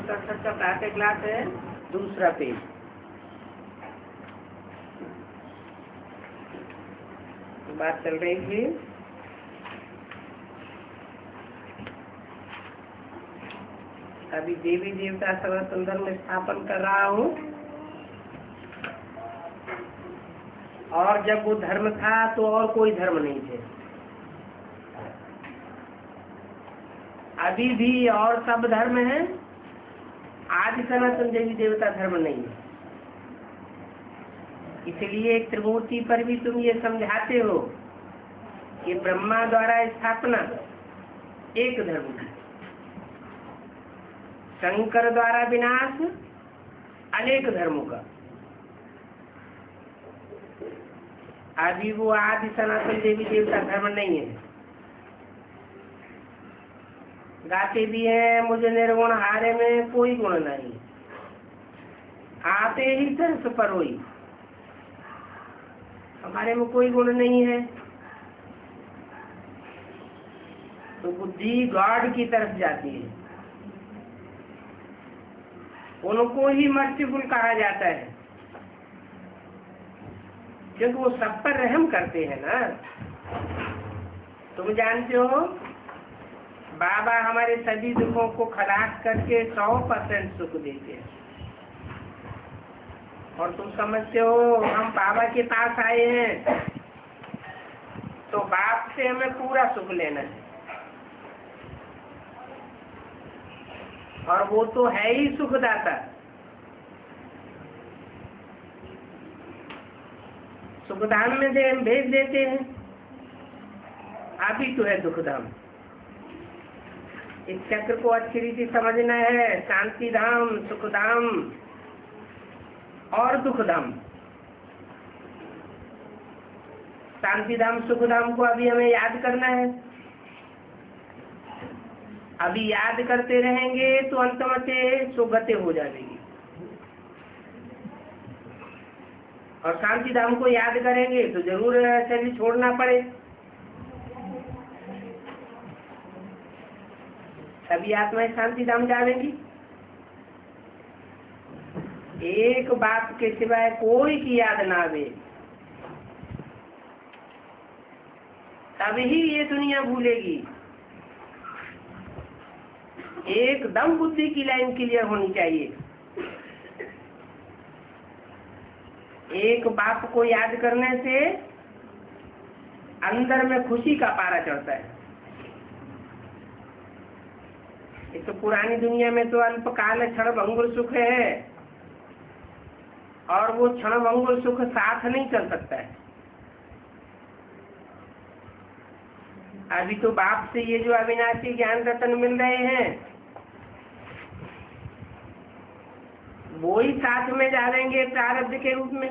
67 का प्रातः क्लास है, दूसरा पेज। बात चल रही थी अभी देवी देवता सनातन धर्म में स्थापन कर रहा हूँ, और जब वो धर्म था तो और कोई धर्म नहीं थे। अभी भी और सब धर्म हैं, आदि सनातन देवी देवता धर्म नहीं है। इसलिए त्रिमूर्ति पर भी तुम ये समझाते हो कि ब्रह्मा द्वारा स्थापना एक धर्म की, शंकर द्वारा विनाश अनेक धर्मों का। अभी वो आदि सनातन देवी देवता धर्म नहीं है। गाते भी हैं मुझे निर्गुण हारे में कोई गुण नहीं, आते ही तरस परोई। हमारे में कोई गुण नहीं है तो बुद्धि गॉड की तरफ जाती है। उनको ही मर्सीफुल कहा जाता है क्योंकि वो सब पर रहम करते हैं ना। तुम जानते हो बाबा हमारे सभी दुखों को खलास करके 100% सुख देते हैं, और तुम समझते हो हम बाबा के पास आए हैं तो बाप से हमें पूरा सुख लेना है, और वो तो है ही सुखदाता। सुखधाम में भेज देते हैं, अभी तो है दुखधाम। इस चक्र को अच्छी रीति समझना है। शांति धाम, सुखधाम और दुखधाम। शांति धाम सुखधाम को अभी हमें याद करना है। अभी याद करते रहेंगे तो अंतमते सुगते हो जाएगी, और शांति धाम को याद करेंगे तो जरूर शरीर छोड़ना पड़े, तभी आत्माएं शांति धाम जाएंगी। एक बात के सिवाय कोई की याद ना आवे तभी ये दुनिया भूलेगी। एकदम बुद्धि की लाइन क्लियर होनी चाहिए। एक बाप को याद करने से अंदर में खुशी का पारा चढ़ता है। ये तो पुरानी दुनिया में तो अल्पकाल क्षण भंगुर सुख है, और वो क्षण भंगुर सुख साथ नहीं चल सकता है। अभी तो बाप से ये जो अविनाशी ज्ञान रतन मिल रहे हैं वो ही साथ में जाएंगे प्रारब्ध के रूप में।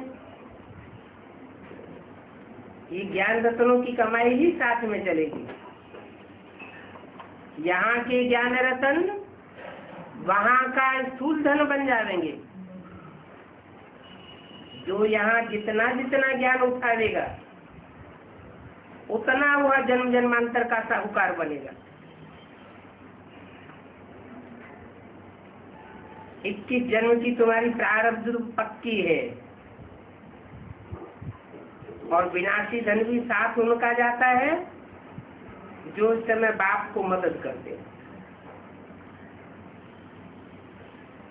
ये ज्ञान रत्नों की कमाई ही साथ में चलेगी। यहाँ के ज्ञान रतन वहाँ का स्थूल धन बन जाएंगे। जो यहाँ जितना जितना ज्ञान उठाएगा उतना वह जन्म जन्मांतर का साहूकार बनेगा। 21 जन्म की तुम्हारी प्रारब्ध पक्की है, और विनाशी धन भी साथ उनका जाता है जो इस समय बाप को मदद करते हैं।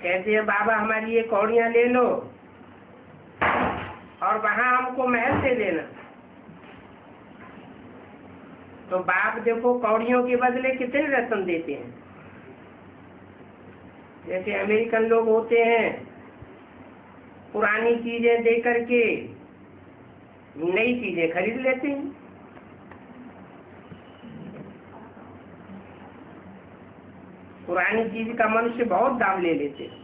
कहते हैं बाबा हमारी ये कौड़ियां ले लो और वहां हमको महल दे देना। तो बाप देखो कौड़ियों के बदले कितने रत्न देते हैं। जैसे अमेरिकन लोग होते हैं, पुरानी चीजें दे करके नई चीजें खरीद लेते हैं। पुरानी चीज का मनुष्य बहुत दाम ले लेते हैं।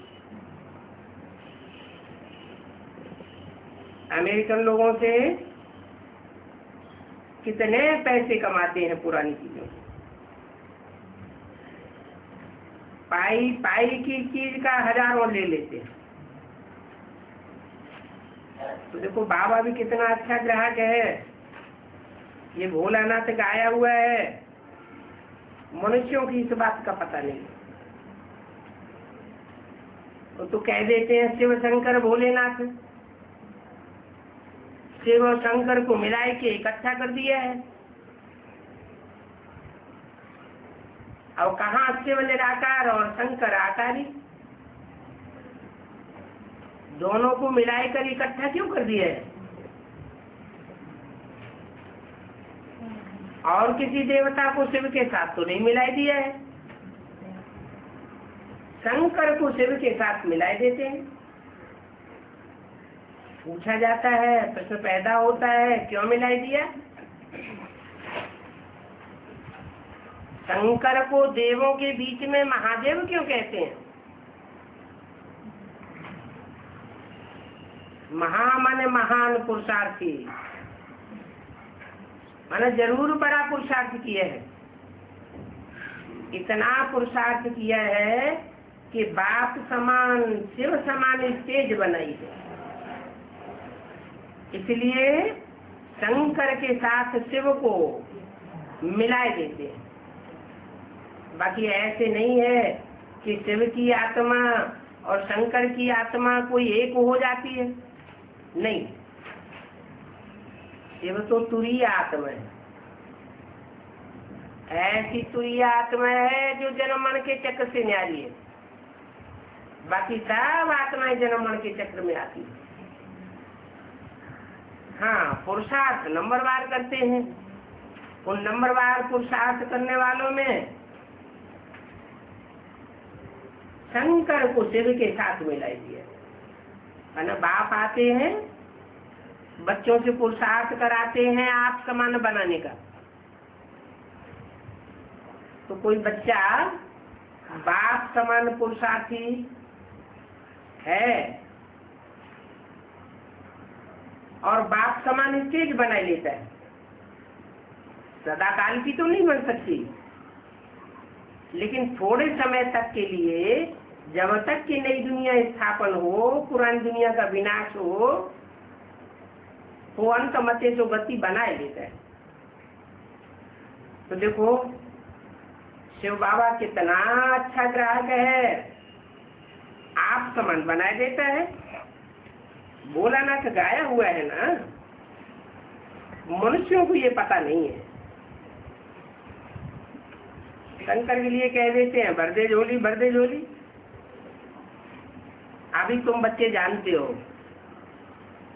अमेरिकन लोगों से कितने पैसे कमाते हैं पुरानी चीजों से। पाई पाई की चीज का हजारों ले लेते हैं। तो देखो बाबा भी कितना अच्छा ग्राहक है। ये भोलानाथ गाया हुआ है, मनुष्यों की इस बात का पता नहीं। तो कह देते हैं शिव शंकर भोलेनाथ, शिव और शंकर को मिलाए के इकट्ठा कर दिया है। अब कहाँ शिव निराकार और शंकर आकारी, दोनों को मिलाए कर इकट्ठा क्यों कर दिया है? और किसी देवता को शिव के साथ तो नहीं मिलाई दिया है, शंकर को शिव के साथ मिलाए देते हैं। पूछा जाता है, प्रश्न पैदा होता है, क्यों मिलाई दिया? शंकर को देवों के बीच में महादेव क्यों कहते हैं? महा माने महान पुरुषार्थी, माने जरूर बड़ा पुरुषार्थ किया है। इतना पुरुषार्थ किया है कि बाप समान शिव समान स्टेज बनाई है। इसलिए शंकर के साथ शिव को मिलाए देते हैं। बाकी ऐसे नहीं है कि शिव की आत्मा और शंकर की आत्मा कोई एक हो जाती है, नहीं। शिव तो तुरीय आत्मा है, ऐसी तुरीय आत्मा है जो जन्म मरण के चक्र से न्यारी है। बाकी सब आत्माएं जन्म मरण के चक्र में आती है। हाँ, पुरुषार्थ नंबरवार करते हैं। उन नंबरवार पुरुषार्थ करने वालों में शंकर को शिव के साथ मिलाई दिया। माना बाप आते हैं, बच्चों से पुरुषार्थ कराते हैं आप समान बनाने का। तो कोई बच्चा बाप समान पुरुषार्थी है और बाप समान स्टेज बना लेता है, सदा काल की तो नहीं बन सकती, लेकिन थोड़े समय तक के लिए, जब तक कि नई दुनिया स्थापन हो, पुरानी दुनिया का विनाश हो, वो अंत मते जो गति बनाए लेता है। तो देखो शिव बाबा कितना अच्छा ग्राहक है, आप समान बनाए देता है। भोलानाथ गाया हुआ है ना, मनुष्यों को ये पता नहीं है। शंकर के लिए कह देते हैं भर झोली भर दे झोली। अभी तुम बच्चे जानते हो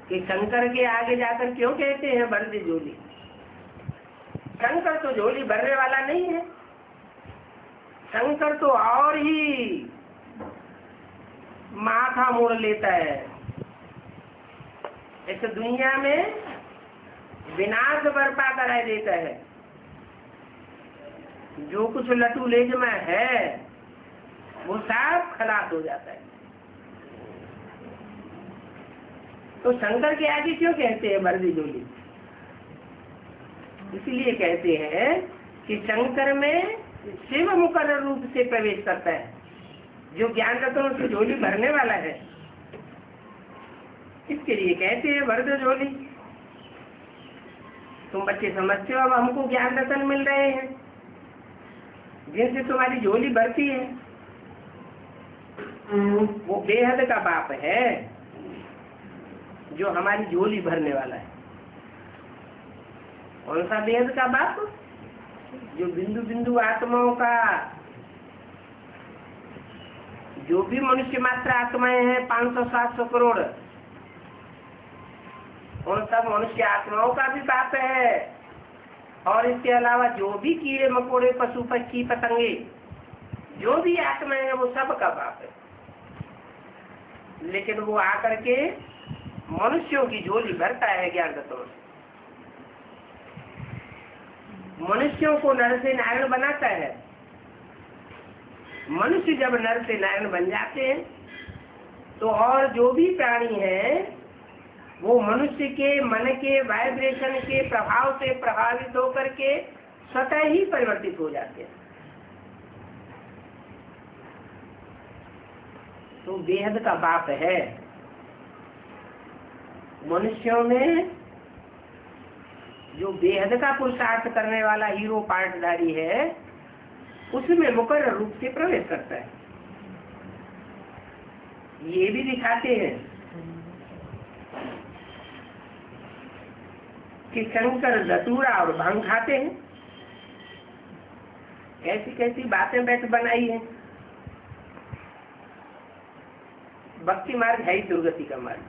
कि शंकर के आगे जाकर क्यों कहते हैं भर दे झोली। शंकर तो झोली भरने वाला नहीं है, शंकर तो और ही माथा मोड़ लेता है। इस दुनिया में विनाश बर्पा कराए देता है। जो कुछ लटू लेज में है वो सब खलास हो जाता है। तो शंकर के आगे क्यों कहते हैं भरदी झोली? इसलिए कहते हैं कि शंकर में शिव मुकर्रर रूप से प्रवेश करता है, जो ज्ञान रत्नों से झोली भरने वाला है। इसके लिए कहते हैं भर दो झोली। तुम बच्चे समझते हो अब हमको ज्ञान रत्न मिल रहे हैं जिनसे तुम्हारी झोली भरती है। वो बेहद का बाप है जो हमारी झोली भरने वाला है। कौन सा बेहद का बाप? जो बिंदु बिंदु आत्माओं का, जो भी मनुष्य मात्र आत्माएं हैं 500-700 करोड़, उन सब मनुष्य आत्माओं का भी बाप है। और इसके अलावा जो भी कीड़े मकोड़े पशु पक्षी पतंगे जो भी आत्माएं हैं वो सब का बाप है। लेकिन वो आकर के मनुष्यों की झोली भरता है ज्ञान रत्नों से। मनुष्यों को नर से नारायण बनाता है। मनुष्य जब नर से नारायण बन जाते हैं तो और जो भी प्राणी हैं वो मनुष्य के मन के वाइब्रेशन के प्रभाव से प्रभावित होकर के स्वतः ही परिवर्तित हो जाते हैं। तो बेहद का बाप है। मनुष्यों में जो बेहद का पुरुषार्थ करने वाला हीरो पार्टधारी है उसमें मुकर्रर रूप से प्रवेश करता है। ये भी दिखाते हैं कि शंकर धतूरा और भांग खाते हैं। कैसी कैसी बातें बैठ बनाई है। भक्ति मार्ग है ही दुर्गति का मार्ग।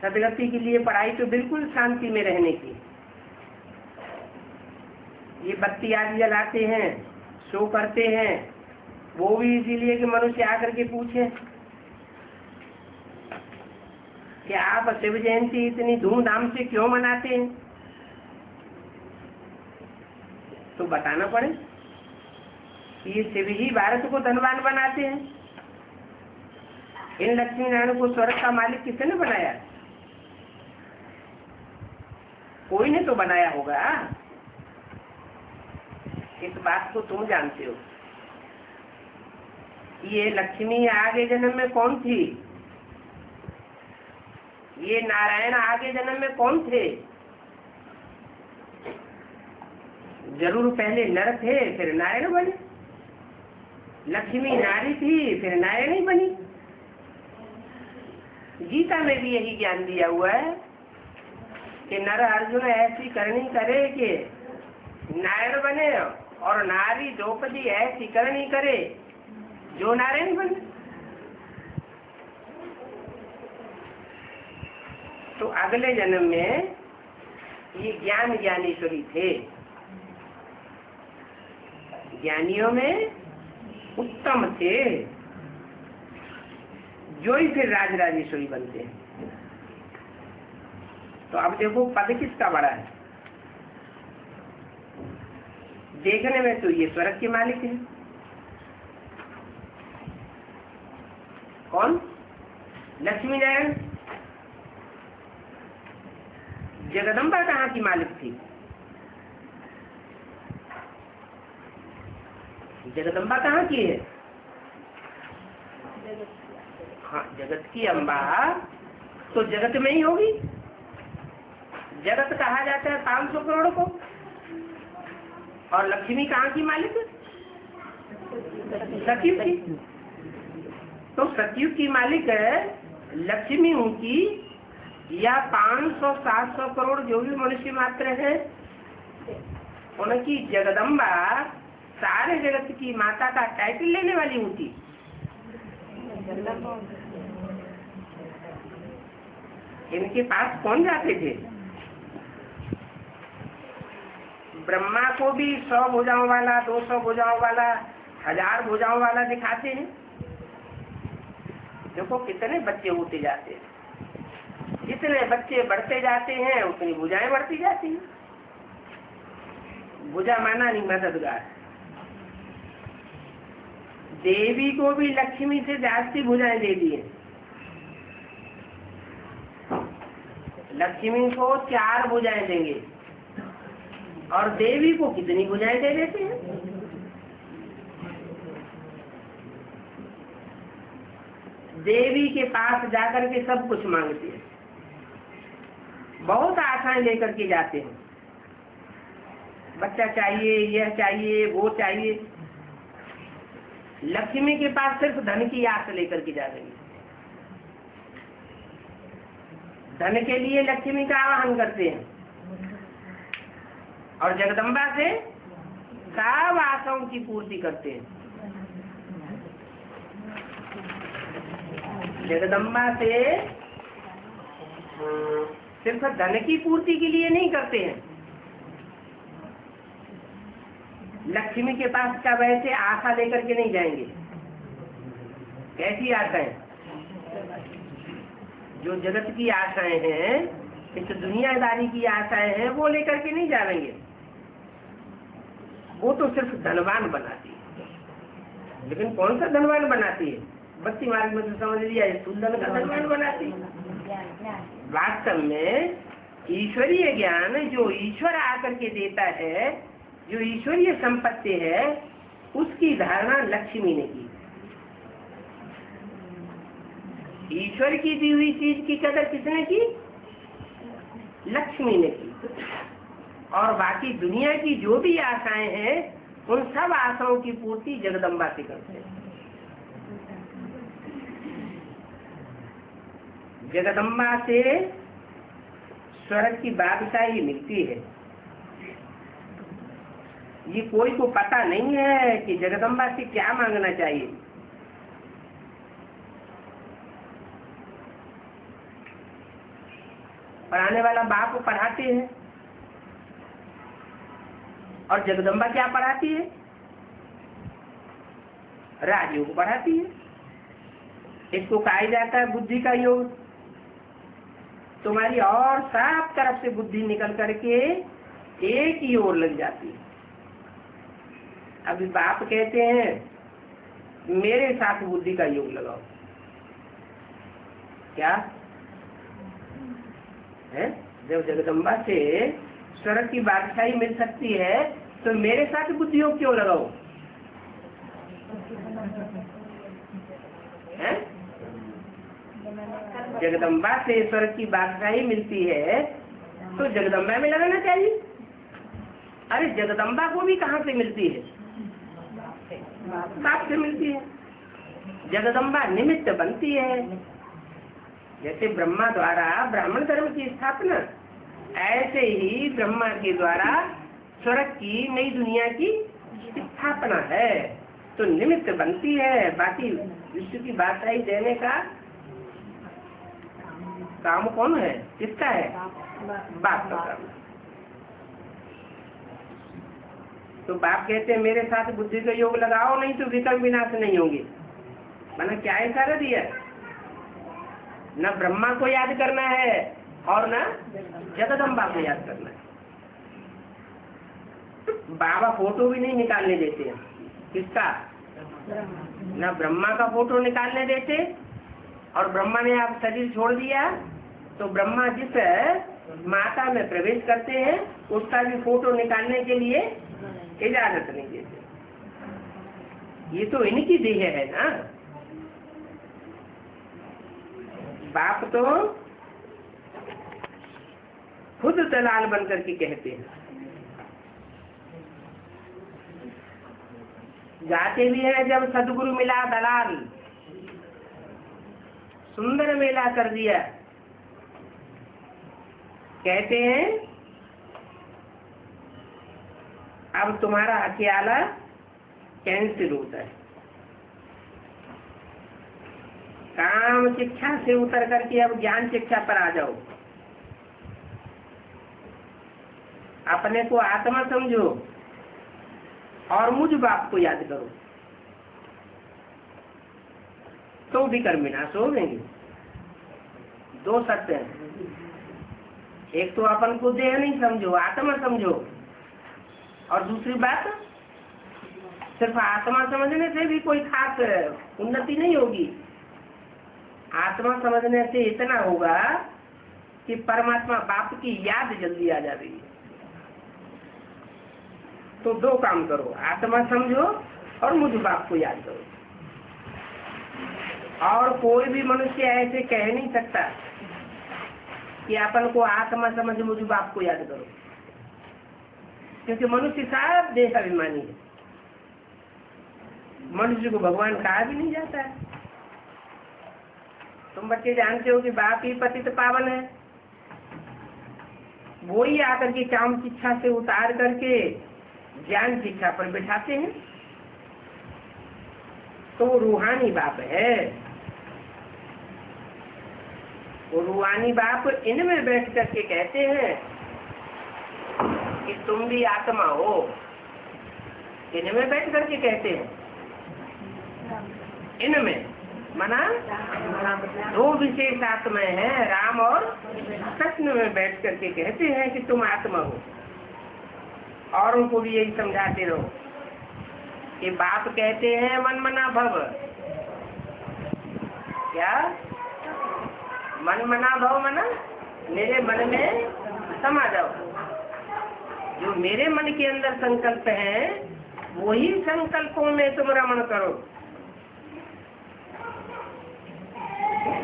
सदगति के लिए पढ़ाई तो बिल्कुल शांति में रहने की। ये बत्ती आदि जलाते हैं, शो करते हैं, वो भी इसीलिए कि मनुष्य आकर के पूछे कि आप शिव जयंती इतनी धूमधाम से क्यों मनाते हैं, तो बताना पड़े कि ये शिव ही भारत को धनवान बनाते हैं। इन लक्ष्मी नारायण को स्वर्ग का मालिक किसने बनाया? कोई ने तो बनाया होगा। इस बात को तुम जानते हो। ये लक्ष्मी आगे जन्म में कौन थी? ये नारायण आगे जन्म में कौन थे? जरूर पहले नर थे फिर नारायण बने। लक्ष्मी नारी थी फिर नारायण ही बनी। गीता में भी यही ज्ञान दिया हुआ है कि नर अर्जुन ऐसी करनी करे कि नारायण बने और नारी द्रौपदी ऐसी करनी करे जो नारायण बने। तो अगले जन्म में ये ज्ञान ज्ञानेश्वरी थे। ज्ञानियों में उत्तम थे, जो ही फिर राजराजेश्वरी बनते हैं। तो अब देखो पद किसका बड़ा है। देखने में तो ये स्वर्ग के मालिक है। कौन? लक्ष्मी नारायण। जगदम्बा कहाँ की मालिक थी? जगदम्बा कहाँ की है? हाँ, जगत की अम्बा तो जगत में ही होगी। जगत कहा जाता है 500 करोड़ को। और लक्ष्मी कहाँ की मालिक? सतयुग की। तो सतयुग की मालिक है लक्ष्मी उनकी, या 500-700 करोड़ जो भी मनुष्य मात्र है उनकी जगदम्बा सारे जगत की माता का टाइटल लेने वाली होती। इनके पास कौन जाते थे? ब्रह्मा को भी 100 भुजाओं वाला, 200 भुजाओं वाला, 1000 भुजाओं वाला दिखाते हैं। देखो कितने बच्चे होते जाते हैं। जितने बच्चे बढ़ते जाते हैं उतनी भुजाएं बढ़ती जाती हैं। भुजा माना नहीं मददगार। देवी को भी लक्ष्मी से जास्ती भुजाएं दे दिए। लक्ष्मी को 4 भुजाएं देंगे और देवी को कितनी भुजाएं दे देते हैं? देवी के पास जाकर के सब कुछ मांगते हैं। बहुत आशाएं लेकर के जाते हैं। बच्चा चाहिए, यह चाहिए, वो चाहिए। लक्ष्मी के पास सिर्फ धन की आस लेकर के जा रही है। धन के लिए लक्ष्मी का आवाहन करते हैं और जगदम्बा से सब आशाओं की पूर्ति करते हैं। जगदम्बा से सिर्फ धन की पूर्ति के लिए नहीं करते हैं। लक्ष्मी के पास क्या वैसे आशा लेकर के नहीं जाएंगे। कैसी आशाएं? जो जगत की आशाएं हैं, इस दुनियादारी की आशाएं हैं, वो लेकर के नहीं जाएंगे। वो तो सिर्फ धनवान बनाती है। लेकिन कौन सा धनवान बनाती है? भक्ति मार्ग में तो समझ लिया, सुंदर का धनवान बनाती है। वास्तव में ईश्वरीय ज्ञान जो ईश्वर आकर के देता है, जो ईश्वरीय संपत्ति है, उसकी धारणा लक्ष्मी ने की। ईश्वर की दी हुई चीज की कदर किसने की? लक्ष्मी ने की। और बाकी दुनिया की जो भी आशाएं हैं उन सब आशाओं की पूर्ति जगदम्बा से करते हैं। जगदम्बा से स्वर्ग की बादशाही मिलती है। ये कोई को पता नहीं है कि जगदम्बा से क्या मांगना चाहिए। पढ़ाने वाला बाप पढ़ाते हैं और जगदम्बा क्या पढ़ाती है? राजयोग पढ़ाती है। इसको कहा जाता है बुद्धि का योग। तुम्हारी और सब तरफ से बुद्धि निकल करके एक ही ओर लग जाती है। अभी बाप कहते हैं मेरे साथ बुद्धि का योग लगाओ। क्या है? जब जगदम्बा से स्वर्ग की बादशाही मिल सकती है तो मेरे साथ बुद्धि योग क्यों लगाओ? है? जगदम्बा से स्वर्ग की बादशाही मिलती है तो जगदम्बा में लगाना चाहिए। अरे जगदम्बा को भी कहाँ से मिलती है? बाप से मिलती है। जगदम्बा निमित्त बनती है। जैसे ब्रह्मा द्वारा ब्राह्मण धर्म की स्थापना, ऐसे ही ब्रह्मा के द्वारा स्वर्ग की नई दुनिया की स्थापना है। तो निमित्त बनती है। बाकी विश्व की बादशाही देने का काम कौन है? किसका है? बाप का काम। तो बाप कहते हैं मेरे साथ बुद्धि का योग लगाओ, नहीं तो विकर्म विनाश नहीं होंगे। मैंने क्या इशारा दिया? न ब्रह्मा को याद करना है और न जगदम्बा को याद करना है। बाबा फोटो भी नहीं निकालने देते हैं। किसका? न ब्रह्मा का फोटो निकालने देते। और ब्रह्मा ने आप शरीर छोड़ दिया तो ब्रह्मा जिस माता में प्रवेश करते हैं उसका भी फोटो निकालने के लिए इजाजत नहीं देते। ये तो इनकी देह है ना। बाप तो खुद दलाल बनकर के कहते हैं। जाते भी है जब सदगुरु मिला दलाल, सुंदर मेला कर दिया। कहते हैं अब तुम्हारा हथियाला कैंसिल होता है। काम शिक्षा से उतर करके अब ज्ञान शिक्षा पर आ जाओ। अपने को आत्मा समझो और मुझ बाप को याद करो तो विकर्म विनाश हो गएंगे। दो सत्य हैं। एक तो अपन को देह नहीं समझो, आत्मा समझो। और दूसरी बात, सिर्फ आत्मा समझने से भी कोई खास उन्नति नहीं होगी। आत्मा समझने से इतना होगा कि परमात्मा बाप की याद जल्दी आ जाती है। तो दो काम करो, आत्मा समझो और मुझ बाप को याद करो। और कोई भी मनुष्य ऐसे कह नहीं सकता कि अपन को आत्मा समझ मुझ बाप को याद करो, क्योंकि मनुष्य सब देह अभिमानी है। मनुष्य को भगवान कहा भी नहीं जाता है। तुम बच्चे जानते हो कि बाप ही पतित पावन है। वो ही आकर के काम शिक्षा से उतार करके ज्ञान शिक्षा पर बिठाते हैं। तो वो रूहानी बाप है। वो रूहानी बाप इनमें बैठ करके कहते हैं कि तुम भी आत्मा हो। इनमें बैठ करके कहते हैं। इनमें मना दो विशेष आत्माएं हैं, राम और कृष्ण में बैठ करके कहते हैं कि तुम आत्मा हो। और उनको भी यही समझाते रहो कि बाप कहते हैं मन मना भव। क्या मन मना भव? मना मेरे मन में समा जाओ। जो मेरे मन के अंदर संकल्प है वही संकल्पों में तुम रमण करो।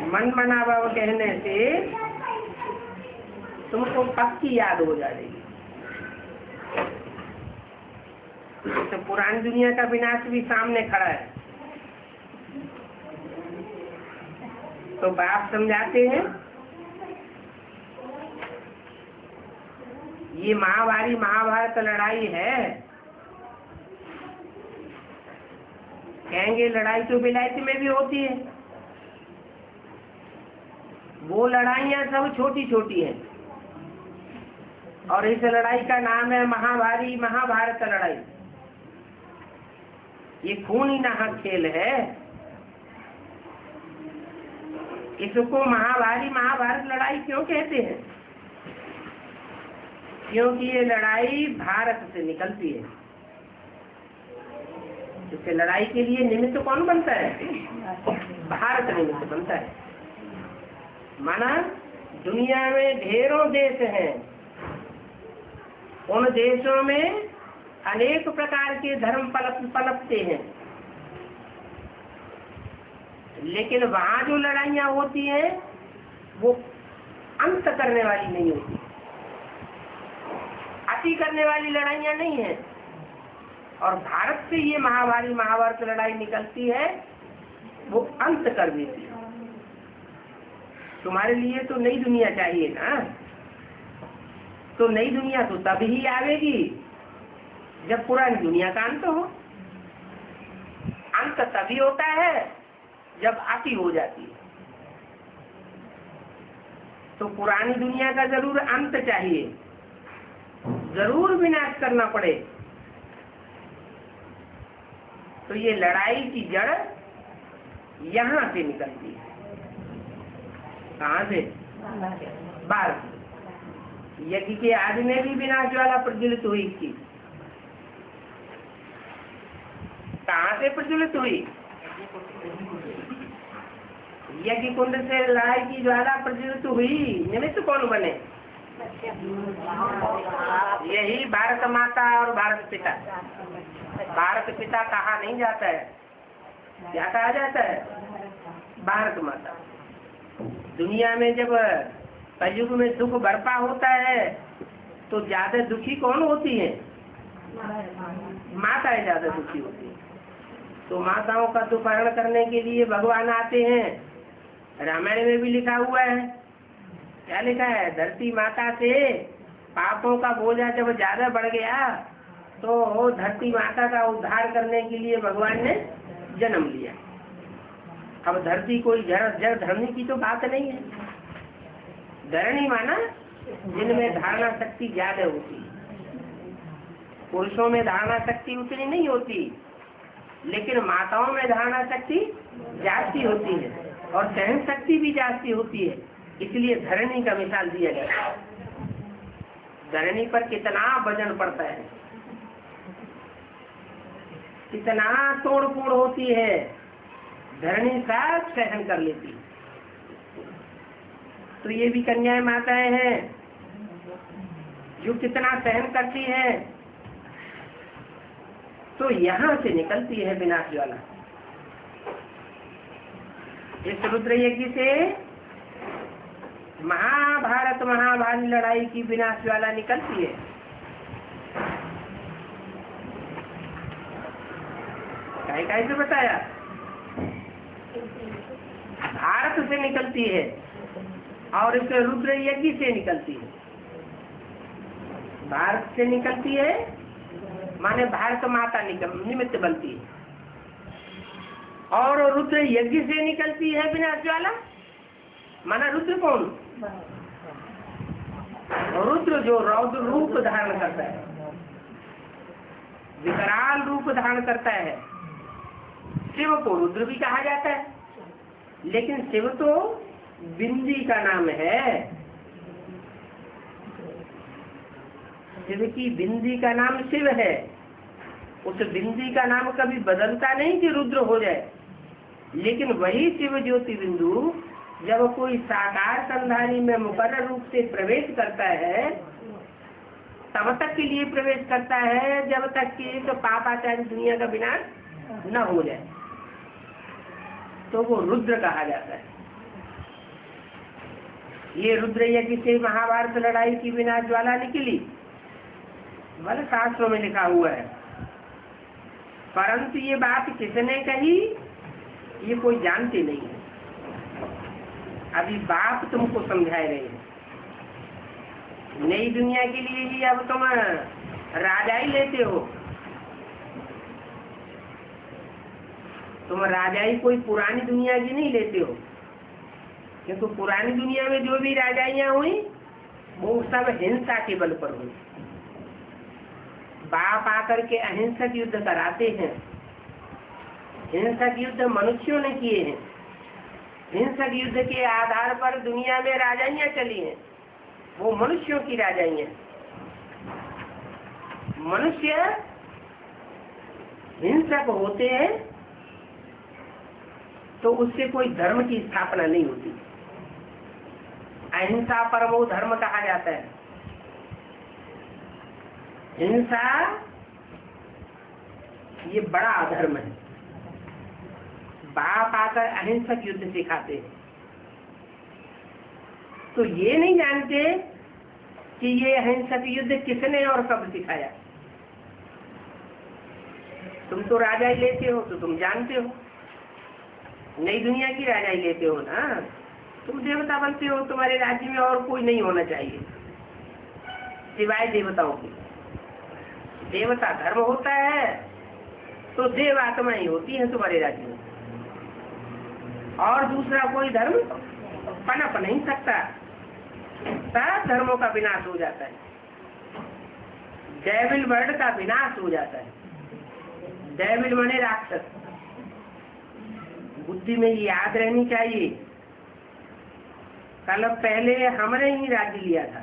मन मना भव कहने से तुमको पक्की याद हो जाएगी। तो पुरानी दुनिया का विनाश भी सामने खड़ा है। तो बाप समझाते हैं ये महाभारी महाभारत लड़ाई है। कहेंगे लड़ाई तो विलायत में भी होती है, वो लड़ाइयाँ सब छोटी छोटी हैं, और इस लड़ाई का नाम है महाभारी महाभारत लड़ाई। ये खूनी नाहक खेल है, इसको महाभारी महाभारत लड़ाई क्यों कहते हैं? क्योंकि ये लड़ाई भारत से निकलती है। इस लड़ाई के लिए निमित्त कौन बनता है? भारत निमित्त बनता है। माना दुनिया में ढेरों देश हैं, उन देशों में अनेक प्रकार के धर्म पनपते हैं, लेकिन वहां जो लड़ाइयाँ होती हैं वो अंत करने वाली नहीं होती, अति करने वाली लड़ाइयाँ नहीं है। और भारत से ये महाभारी महाभारत लड़ाई निकलती है, वो अंत कर देती है। तुम्हारे लिए तो नई दुनिया चाहिए ना, तो नई दुनिया तो तभी आवेगी जब पुरानी दुनिया का अंत हो। अंत तभी होता है जब अति हो जाती है। तो पुरानी दुनिया का जरूर अंत चाहिए, जरूर विनाश करना पड़े। तो ये लड़ाई की जड़ यहाँ से निकलती है। कहाँ से? भारत। यज्ञ के आदि में भी विनाश ज्वाला प्रज्वलित हुई थी। कहाँ से प्रज्वलित हुई? यज्ञ कुंड से लड़ाई की ज्वाला प्रज्वलित हुई। निमित्त कौन बने? यही भारत माता और भारत पिता। भारत पिता कहा नहीं जाता है, क्या कहा जाता है? भारत माता। दुनिया में जब कलयुग में दुख बरपा होता है तो ज्यादा दुखी कौन होती है? माताएं ज्यादा दुखी होती है। तो माताओं का दुख हरण करने के लिए भगवान आते हैं। रामायण में भी लिखा हुआ है, क्या लिखा है? धरती माता से पापों का बोझा जब ज्यादा बढ़ गया तो धरती माता का उद्धार करने के लिए भगवान ने जन्म लिया। अब धरती कोई जड़ धरनी की तो बात नहीं है। धरणी माना जिनमें धारणा शक्ति ज्यादा होती है। पुरुषों में धारणा शक्ति उतनी नहीं होती, लेकिन माताओं में धारणा शक्ति जास्ती होती है और सहन शक्ति भी जास्ती होती है। इसलिए धरणी का मिसाल दिया गया। धरणी पर कितना वजन पड़ता है, कितना तोड़ फोड़ होती है, धरणी सब सहन कर लेती है। तो ये भी कन्याएं माताएं हैं जो कितना सहन करती है। तो यहाँ से निकलती है विनाश ज्वाला। इस रुद्र यज्ञ से महाभारत महाभारी लड़ाई की विनाश ज्वाला निकलती है। कैसे बताया? भारत से निकलती है और इस रुद्र यज्ञ से निकलती है। भारत से निकलती है माने भारत माता निमित्त बनती है, और रुद्र यज्ञ से निकलती है विनाश ज्वाला। माना रुद्र कौन? रुद्र जो रौद्र रूप धारण करता है, विकराल रूप धारण करता है। शिव को रुद्र भी कहा जाता है, लेकिन शिव तो बिंदी का नाम है। शिव की बिंदी का नाम शिव है। उस बिंदी का नाम कभी बदलता नहीं कि रुद्र हो जाए, लेकिन वही शिव ज्योति बिंदु जब कोई साकार संधानी में मुकर्रर रूप से प्रवेश करता है, तब तक के लिए प्रवेश करता है जब तक कि तो पापाचारी दुनिया का विनाश न हो जाए, तो वो रुद्र कहा जाता है। ये रुद्र यज्ञ से महाभारत लड़ाई की विनाश ज्वाला निकली। बल शास्त्रों में लिखा हुआ है परंतु ये बात किसने कही ये कोई जानते नहीं है। अभी बाप तुमको समझा रहे हैं। नई दुनिया के लिए ही अब तुम राजा ही लेते हो। तुम राजा ही कोई पुरानी दुनिया की नहीं लेते हो, क्योंकि पुरानी दुनिया में जो भी राजाइयां हुई वो सब हिंसा के बल पर हुई। बाप आकर के अहिंसक युद्ध कराते हैं। हिंसक युद्ध मनुष्यों ने किए हैं। हिंसक युद्ध के आधार पर दुनिया में राजाइयां चली हैं, वो मनुष्यों की राजाइयां। मनुष्य हिंसक होते हैं तो उससे कोई धर्म की स्थापना नहीं होती। अहिंसा परमो धर्म कहा जाता है। हिंसा ये बड़ा अधर्म है। बाप आकर अहिंसक युद्ध सिखाते हैं तो ये नहीं जानते कि ये अहिंसक युद्ध किसने और कब सिखाया। तुम तो राजा ही लेते हो तो तुम जानते हो। नई दुनिया की राजा ही लेते हो ना। तुम देवता बनते हो, तुम्हारे राज्य में और कोई नहीं होना चाहिए सिवाय देवताओं के। देवता धर्म होता है तो देव आत्मा ही होती है तुम्हारे राज्य में, और दूसरा कोई धर्म पनप नहीं सकता। सब धर्मों का विनाश हो जाता है। डेविल वर्ड का विनाश हो जाता है। डेविल माने राक्षस। बुद्धि में ये याद रहनी चाहिए। कल पहले हमने ही राज्य लिया था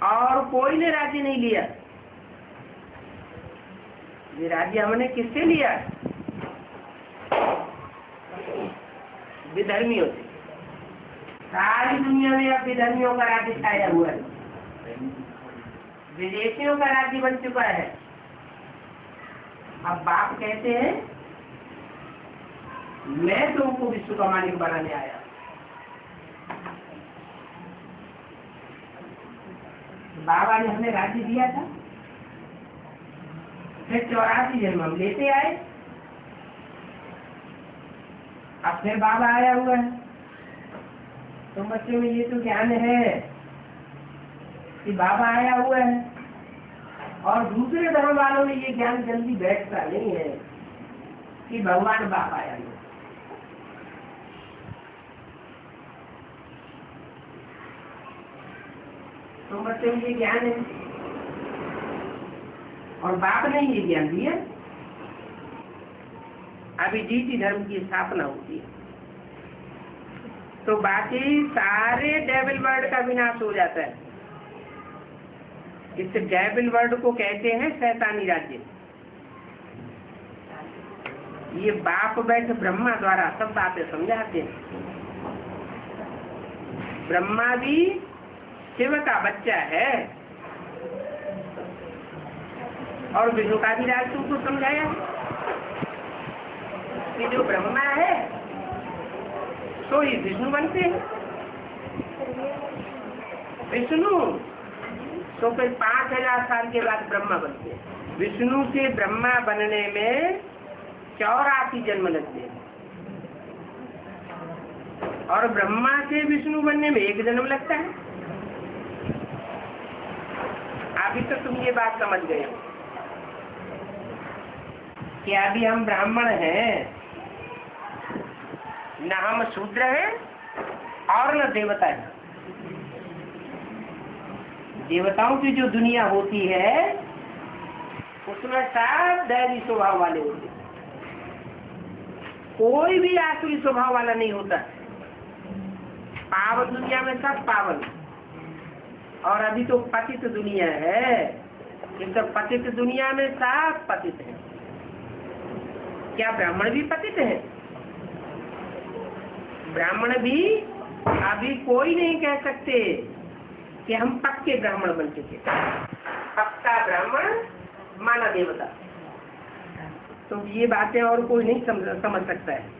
और कोई ने राज्य नहीं लिया। ये राज्य हमने किससे लिया? विधर्मियों से। सारी दुनिया में अब विधर्मियों का राज्य छाया हुआ है। विदेशियों का राज्य बन चुका है। अब बाप कहते हैं मैं तुमको विश्व का मालिक बनाने आया। बाबा ने हमें राज्य दिया था, फिर 84 जन्म हम लेते आए। अब फिर बाबा आया हुआ है। तो बच्चों में ये तो ज्ञान है कि बाबा आया हुआ है, और दूसरे धर्म वालों में ये ज्ञान जल्दी बैठता नहीं है कि भगवान बाप आया हुआ। तो बच्चों में ये ज्ञान है और बाप ने ये ज्ञान दिया। अभी जीती धर्म की स्थापना होती है तो बाकी सारे डेविल वर्ड का विनाश हो जाता है। इस डेविल वर्ड को कहते हैं शैतानी राज्य। ये बाप बैठ ब्रह्मा द्वारा सब बातें समझाते हैं। ब्रह्मा भी शिव का बच्चा है और विष्णु का भी राज तुमको समझाया कि जो ब्रह्मा है तो ही विष्णु बनते हैं। विष्णु तो फिर 5000 साल के बाद ब्रह्मा बनते हैं। विष्णु से ब्रह्मा बनने में 84 जन्म लगते हैं और ब्रह्मा से विष्णु बनने में 1 जन्म लगता है। अभी तो तुम ये बात समझ गए हो कि अभी हम ब्राह्मण हैं, न हम शूद्र हैं और न देवता है। देवताओं की जो दुनिया होती है उसमें सब दैवी स्वभाव वाले होते हैं, कोई भी आसुरी स्वभाव वाला नहीं होता। पावन दुनिया में सब पावन, और अभी तो पतित दुनिया है। इस पतित दुनिया में सब पतित है। क्या ब्राह्मण भी पतित है? ब्राह्मण भी अभी कोई नहीं कह सकते कि हम पक्के ब्राह्मण बन चुके। पक्का ब्राह्मण माना देवता। तो ये बातें और कोई नहीं समझ सकता है।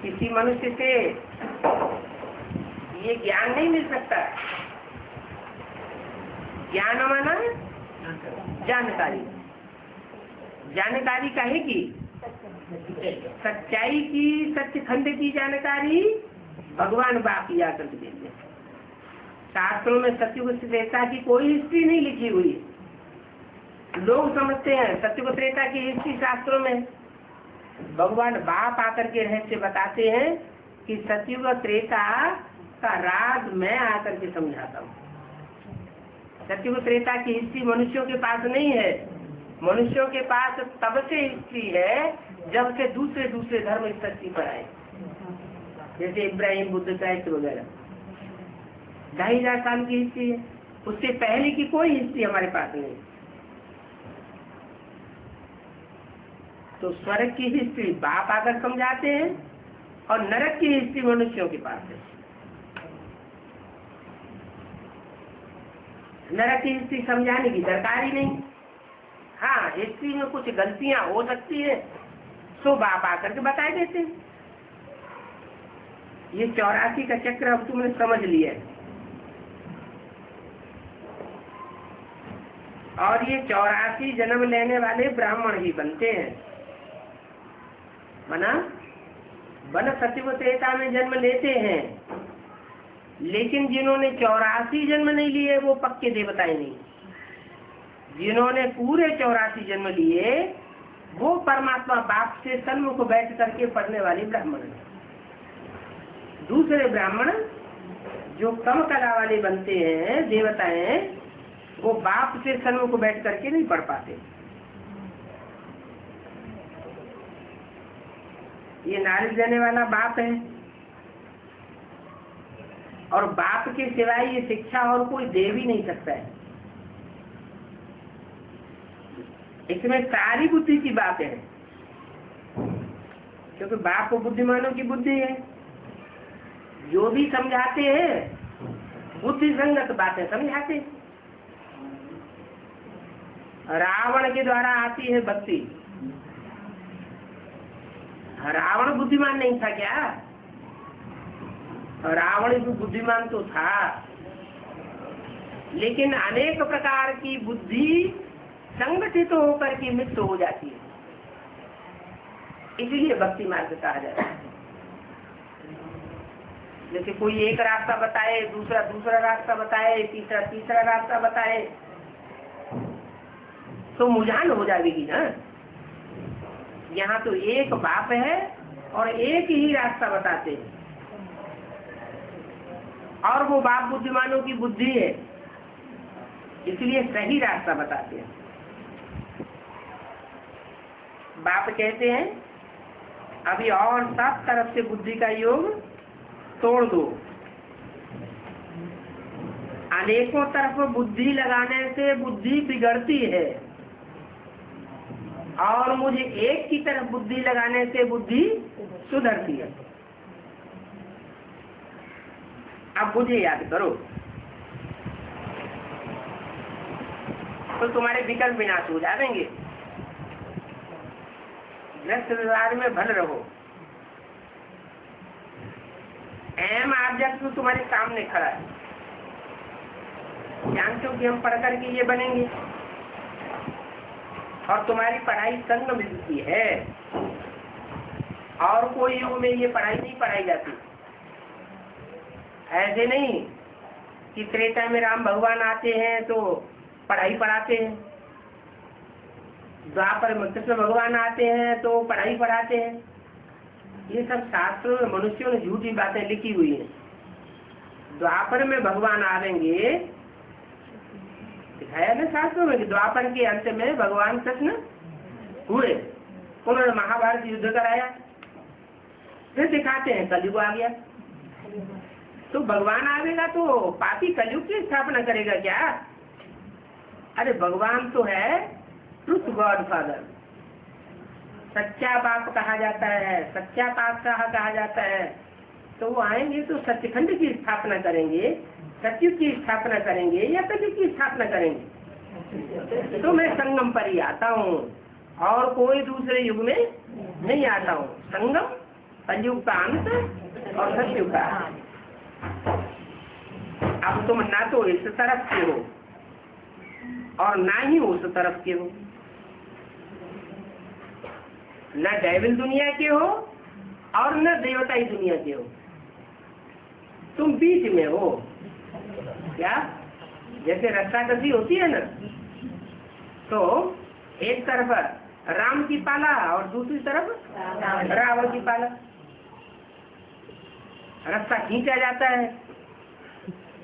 किसी मनुष्य से ये ज्ञान नहीं मिल सकता ज्ञान माना जानकारी, जानकारी काहे की? सच्चाई की, सत्यखंड की जानकारी भगवान बाप या करके देते हैं। शास्त्रों में सत्युग त्रेता की कोई हिस्ट्री नहीं लिखी हुई। लोग समझते हैं सत्युग त्रेता की हिस्ट्री शास्त्रों में। भगवान बाप आकर के रहस्य बताते हैं कि सत्युग त्रेता का राज मैं आकर के समझाता हूँ। सत्युग त्रेता की हिस्ट्री मनुष्यों के पास नहीं है। मनुष्यों के पास तब से हिस्ट्री है जब से दूसरे दूसरे धर्म इस धरती पर आए, जैसे इब्राहिम, बुद्ध, क्राइस्ट वगैरह। 2500 साल की हिस्ट्री है, उससे पहले की कोई हिस्ट्री हमारे पास नहीं। तो स्वर्ग की हिस्ट्री बाप आकर समझाते हैं और नरक की हिस्ट्री मनुष्यों के पास है। नरक की हिस्ट्री समझाने की दरकार ही नहीं। हाँ, हिस्ट्री में कुछ गलतियां हो सकती है तो बाप आकर के बता देते हैं। ये 84 का चक्र अब तुमने समझ लिया है। और ये 84 जन्म लेने वाले ब्राह्मण ही बनते हैं। बना बन सत्युग त्रेता में जन्म लेते हैं, लेकिन जिन्होंने 84 जन्म नहीं लिए वो पक्के देवताएं नहीं। जिन्होंने पूरे 84 जन्म लिए वो परमात्मा बाप से सन्मुख बैठ करके पढ़ने वाले ब्राह्मण हैं। दूसरे ब्राह्मण जो कम कला वाले बनते हैं, देवताएं, वो बाप से सन्मुख बैठ करके नहीं पढ़ पाते। ये नॉलेज देने वाला बाप है, और बाप के सिवाय ये शिक्षा और कोई दे भी नहीं सकता है। इसमें सारी बुद्धि की बात है, क्योंकि बाप को बुद्धिमानों की बुद्धि है। जो भी समझाते हैं बुद्धि संगत बातें समझाते। रावण के द्वारा आती है भक्ति। रावण बुद्धिमान नहीं था क्या? रावण भी बुद्धिमान तो था, लेकिन अनेक प्रकार की बुद्धि संगठित होकर के मित्र हो जाती है, इसलिए भक्ति मार्ग कहा जाता है। जैसे कोई एक रास्ता बताए, दूसरा दूसरा रास्ता बताए, तीसरा तीसरा रास्ता बताए, तो मुझान हो जाएगी ना। यहाँ तो एक बाप है और एक ही रास्ता बताते हैं, और वो बाप बुद्धिमानों की बुद्धि है, इसलिए सही रास्ता बताते हैं। बाप कहते हैं अभी और सब तरफ से बुद्धि का योग तोड़ दो। अनेकों तरफ बुद्धि लगाने से बुद्धि बिगड़ती है, और मुझे एक की तरफ बुद्धि लगाने से बुद्धि सुधरती है। अब मुझे याद करो तो तुम्हारे विकल्प विनाश हो जाएंगे। ग्रस्त व्यवहार में भल रहो। एम ऑब्जेक्ट तो तुम्हारे सामने खड़ा है, जानते हो कि हम पढ़ करके ये बनेंगे, और तुम्हारी पढ़ाई संगम की है, और कोई युग में ये पढ़ाई नहीं पढ़ाई जाती। ऐसे नहीं कि त्रेता में राम भगवान आते हैं तो पढ़ाई पढ़ाते हैं, द्वापर में कृष्ण भगवान आते हैं तो पढ़ाई पढ़ाते हैं। ये सब शास्त्रों में मनुष्यों ने झूठी बातें लिखी हुई हैं। द्वापर में भगवान आवेंगे, दिखाया ना शास्त्रों में कि द्वापर के अंत में भगवान कृष्ण हुए, उन्होंने महाभारत युद्ध कराया। फिर दिखाते हैं कलयुग आ गया, तो भगवान आवेगा तो पापी कलयुग की स्थापना करेगा क्या? अरे भगवान तो है ट्रुथ गॉड फादर, सच्चा बाप कहा जाता है, सच्चा पातशाह कहा जाता है। तो वो आएंगे तो सत्यखंड की स्थापना करेंगे, सत्युग की स्थापना करेंगे या कलयुग की स्थापना करेंगे। तो मैं संगम पर ही आता हूँ और कोई दूसरे युग में नहीं आता हूँ। संगम कलयुग का अंत और सत्युग का। अब तुम ना तो इस तरफ से हो और ना ही उस तरफ के हो, न डेविल दुनिया के हो और न देवताई दुनिया के हो, तुम बीच में हो। क्या? जैसे रस्साकसी होती है ना, तो एक तरफ राम की पाला और दूसरी तरफ रावण की पाला, रास्ता खींचा जाता है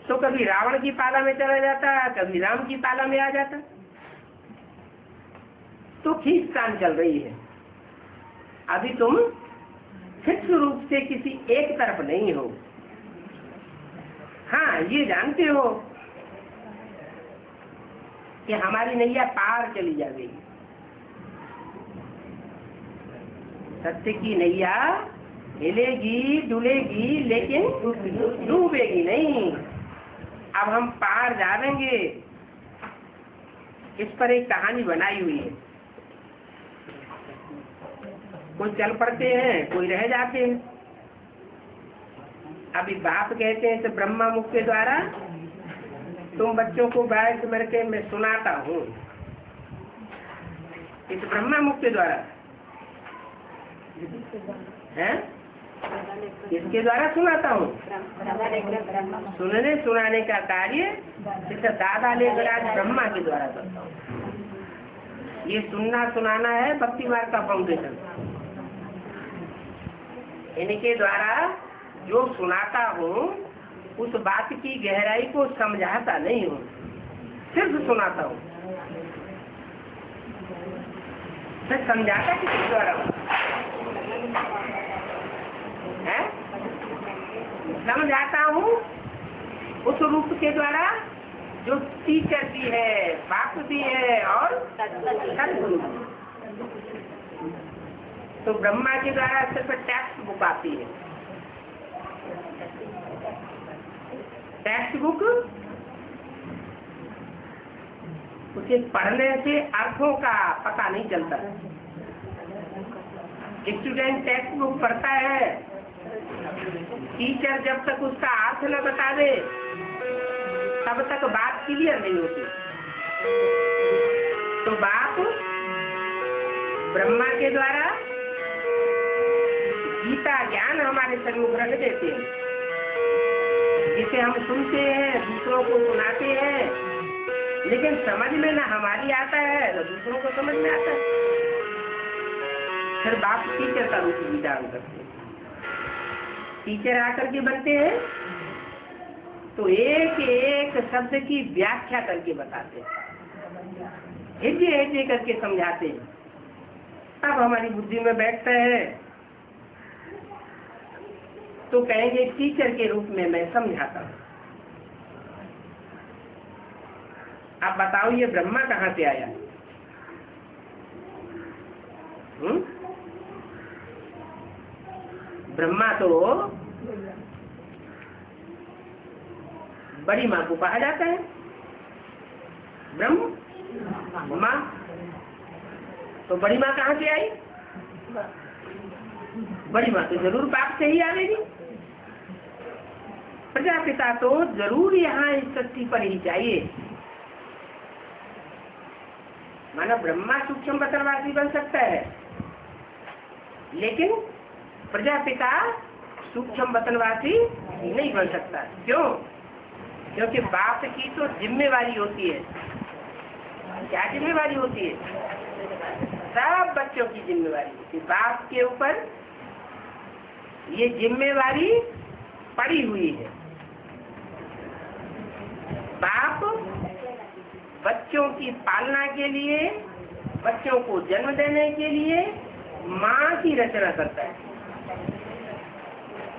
तो कभी रावण की पाला में चला जाता है, कभी राम की पाला में आ जाता। तो खींचतान चल रही है। अभी तुम फिक्स रूप से किसी एक तरफ नहीं हो। हाँ, ये जानते हो कि हमारी नैया पार चली जाएगी। सत्य की नैया हिलेगी डुलेगी लेकिन डूबेगी नहीं। अब हम पार जाएंगे। इस पर एक कहानी बनाई हुई है। कोई चल पड़ते हैं, कोई रह जाते हैं। अभी बाप कहते हैं तो ब्रह्मा मुख के द्वारा तुम बच्चों को बैठ करके मैं सुनाता हूँ। इस ब्रह्मा मुख के द्वारा है, इसके द्वारा सुनाता हूँ। सुनाने का कार्य जैसे दादा लेकर आज ब्रह्मा के द्वारा करता हूँ। ये सुनना सुनाना है भक्ति मार्ग का फाउंडेशन। इनके द्वारा जो सुनाता हूँ उस बात की गहराई को समझाता नहीं हूँ, सिर्फ सुनाता हूँ। मैं समझाता किसके द्वारा हूँ? समझाता हूँ उस रूप के द्वारा जो टीचर भी है, बाप भी है और सदगुरु। तो ब्रह्मा के द्वारा सिर्फ टेक्स्ट बुक आती है। टेक्स्ट बुक उसे पढ़ने से अर्थों का पता नहीं चलता। स्टूडेंट टेक्स्ट बुक पढ़ता है, टीचर जब तक उसका अर्थ न बता दे तब तक बात क्लियर नहीं होती। तो बाप ब्रह्मा के द्वारा गीता ज्ञान हमारे सन्मुख रख देते हैं, जिसे हम सुनते हैं, दूसरों को सुनाते हैं, लेकिन समझ में ना हमारी आता है ना दूसरों को समझ में आता है। फिर बाप टीचर का रूप विधान करते हैं। टीचर आकर के बनते हैं तो एक एक शब्द की व्याख्या करके बताते हैं, हिज्जे हिज्जे करके समझाते हैं। तब हमारी बुद्धि में बैठता है तो कहेंगे टीचर के रूप में मैं समझाता हूँ। आप बताओ ये ब्रह्मा कहाँ से आया? ब्रह्मा तो बड़ी माँ को कहा जाता है। ब्रह्म माँ तो बड़ी माँ कहाँ से आई? बड़ी माँ तो जरूर बाप से ही आवेगी। प्रजापिता तो जरूर यहाँ इस सृष्टि पर ही चाहिए। माना ब्रह्मा सूक्ष्म बतनवासी बन सकता है, लेकिन प्रजापिता सूक्ष्म बतनवासी नहीं बन सकता। क्यों? क्योंकि बाप की तो जिम्मेवारी होती है। क्या जिम्मेवारी होती है? सब बच्चों की जिम्मेवारी होती है। बाप के ऊपर ये जिम्मेवारी पड़ी हुई है। बाप बच्चों की पालना के लिए, बच्चों को जन्म देने के लिए माँ की रचना करता है।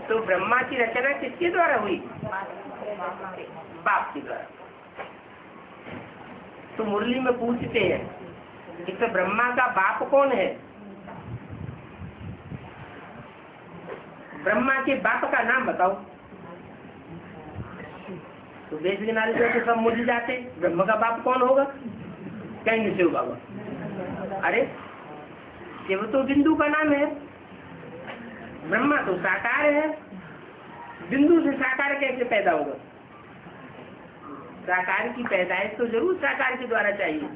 तो ब्रह्मा की रचना किसके द्वारा हुई? बाप के द्वारा। तो मुरली में पूछते हैं कि तो ब्रह्मा का बाप कौन है? ब्रह्मा के बाप का नाम बताओ। तो वेद के नारे तो सब मुझे जाते, ब्रह्मा का बाप कौन होगा? कहेंगे शिव बाबा। अरे शिव तो बिंदु का नाम है, ब्रह्मा तो साकार है। बिंदु से साकार कैसे पैदा होगा? साकार की पैदाइश तो जरूर साकार के द्वारा चाहिए।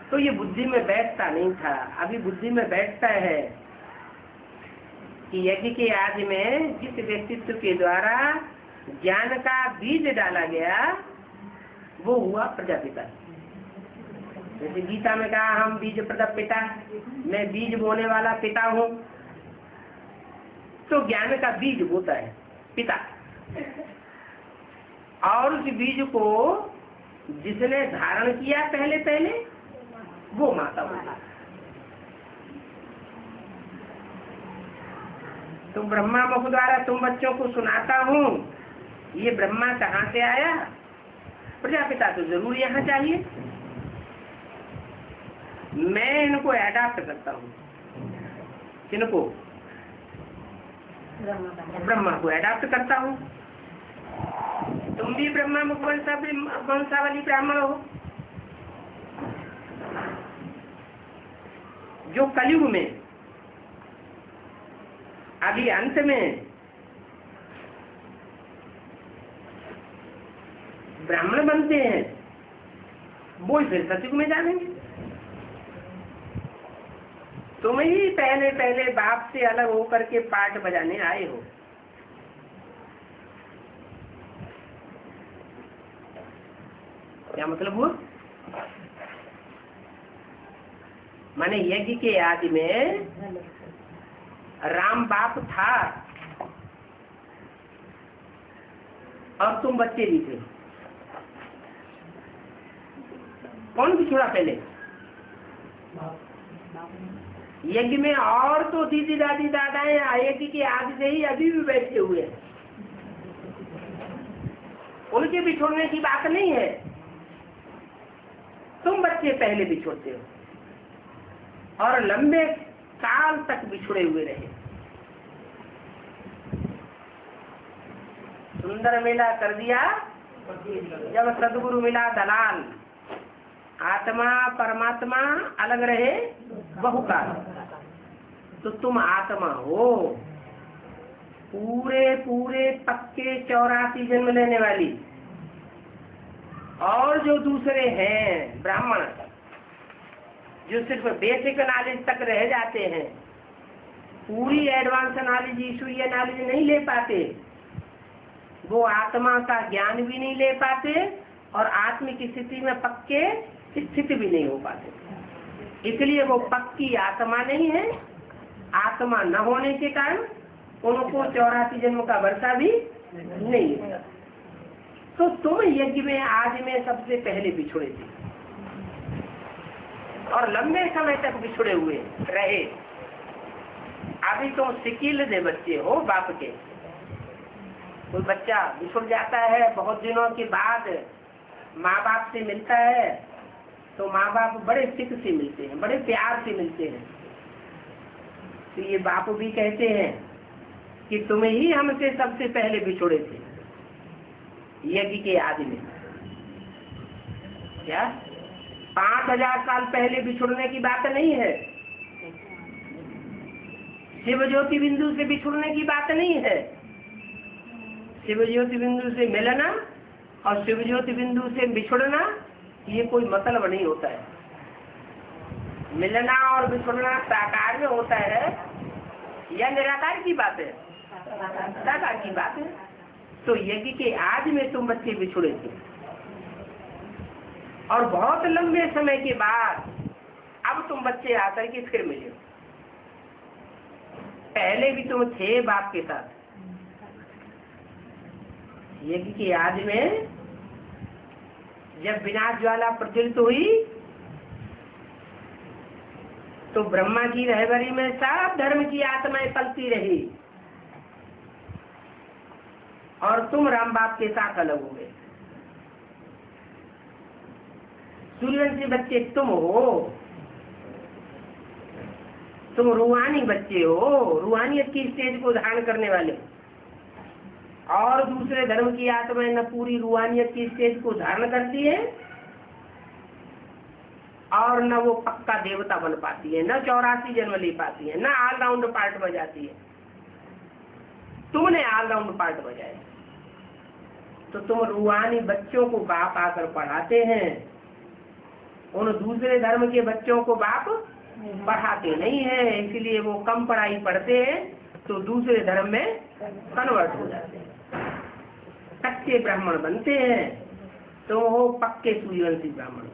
तो ये बुद्धि में बैठता नहीं था, अभी बुद्धि में बैठता है कि यज्ञ के आदि में जिस व्यक्तित्व के द्वारा ज्ञान का बीज डाला गया वो हुआ प्रजापिता। जैसे गीता में कहा हम बीज प्रदप पिता, मैं बीज बोने वाला पिता हूँ। तो ज्ञान का बीज बोता है पिता, और उस बीज को जिसने धारण किया पहले पहले वो माता होता। तो ब्रह्मा मुख द्वारा तुम बच्चों को सुनाता हूँ, ये ब्रह्मा कहाँ से आया? प्रजापिता तो जरूर यहाँ चाहिए। मैं इनको एडाप्ट करता हूँ। किनको? ब्रह्मा को एडाप्ट करता हूँ। तुम भी ब्रह्मा मुख वंशावली ब्राह्मण हो। जो कलयुग में अभी अंत में ब्राह्मण बनते हैं वो फिर सतयुग में जानेंगे। तुम ही पहले पहले बाप से अलग होकर के पाठ बजाने आए हो। क्या मतलब हुआ? माने यज्ञ के आदि में राम बाप था और तुम बच्चे भी थे। कौन बिछुड़ा पहले? यज्ञ में और तो दीदी दादी दादाएं यज्ञ के आदि से ही अभी भी बैठे हुए हैं। उनके बिछोड़ने की बात नहीं है। तुम बच्चे पहले बिछोड़ते हो और लंबे साल तक बिछुड़े हुए रहे। सुंदर मेला कर दिया जब सदगुरु मिला दलाल। आत्मा परमात्मा अलग रहे बहुकाल। तो तुम आत्मा हो, पूरे पूरे पक्के 84 जन्म लेने वाली। और जो दूसरे हैं ब्राह्मण, जो सिर्फ बेसिक नॉलेज तक रह जाते हैं, पूरी एडवांस नॉलेज ईश्वरीय नॉलेज नहीं ले पाते, वो आत्मा का ज्ञान भी नहीं ले पाते और आत्म की स्थिति में पक्के स्थित भी नहीं हो पाते। इसलिए वो पक्की आत्मा नहीं है। आत्मा न होने के कारण उनको 84 जन्म का वर्षा भी नहीं होता। तो तुम यज्ञ में आज में सबसे पहले बिछुड़े थे और लंबे समय तक बिछुड़े हुए रहे। अभी तुम सिकिल दे बच्चे हो बाप के। कोई बच्चा बिछुड़ जाता है, बहुत दिनों के बाद माँ बाप से मिलता है, तो माँ बाप बड़े सिक से मिलते हैं, बड़े प्यार से मिलते हैं। तो ये बाप भी कहते हैं कि तुम ही हमसे सबसे पहले बिछुड़े थे यज्ञ के आदि में। क्या 5000 साल पहले बिछुड़ने की बात नहीं है। शिव ज्योति बिंदु से बिछुड़ने की बात नहीं है। शिव ज्योति बिंदु से मिलना और शिव ज्योति बिंदु से बिछुड़ना ये कोई मतलब नहीं होता है। मिलना और बिछुड़ना साकार में होता है या निराकार की बात है? साकार की बात है। तो यज्ञ के आदि में तुम बच्चे बिछुड़े थे और बहुत लंबे समय के बाद अब तुम बच्चे आकर के फिर मिले। पहले भी तुम थे बाप के साथ। यज्ञ के आदि में जब विनाश ज्वाला प्रज्वलित हुई तो ब्रह्मा की रहबरी में सब धर्म की आत्माएं पलती रही और तुम राम बाप के साथ अलग हो गए। सूर्यवंशी बच्चे तुम हो, तुम रूहानी बच्चे हो, रूहानियत की स्टेज को धारण करने वाले। और दूसरे धर्म की आत्माएं न पूरी रूहानियत की स्टेज को धारण करती है और न वो पक्का देवता बन पाती है, न 84 जन्म ले पाती है, न ऑलराउंड पार्ट बजाती है। तुमने ऑलराउंड पार्ट बजाया। तो तुम रूहानी बच्चों को बाप आकर पढ़ाते हैं, उन दूसरे धर्म के बच्चों को बाप पढ़ाते नहीं है, इसलिए वो कम पढ़ाई पढ़ते हैं तो दूसरे धर्म में कन्वर्ट हो जाते हैं, कच्चे ब्राह्मण बनते हैं। तो वो पक्के सूर्यवंशी ब्राह्मण।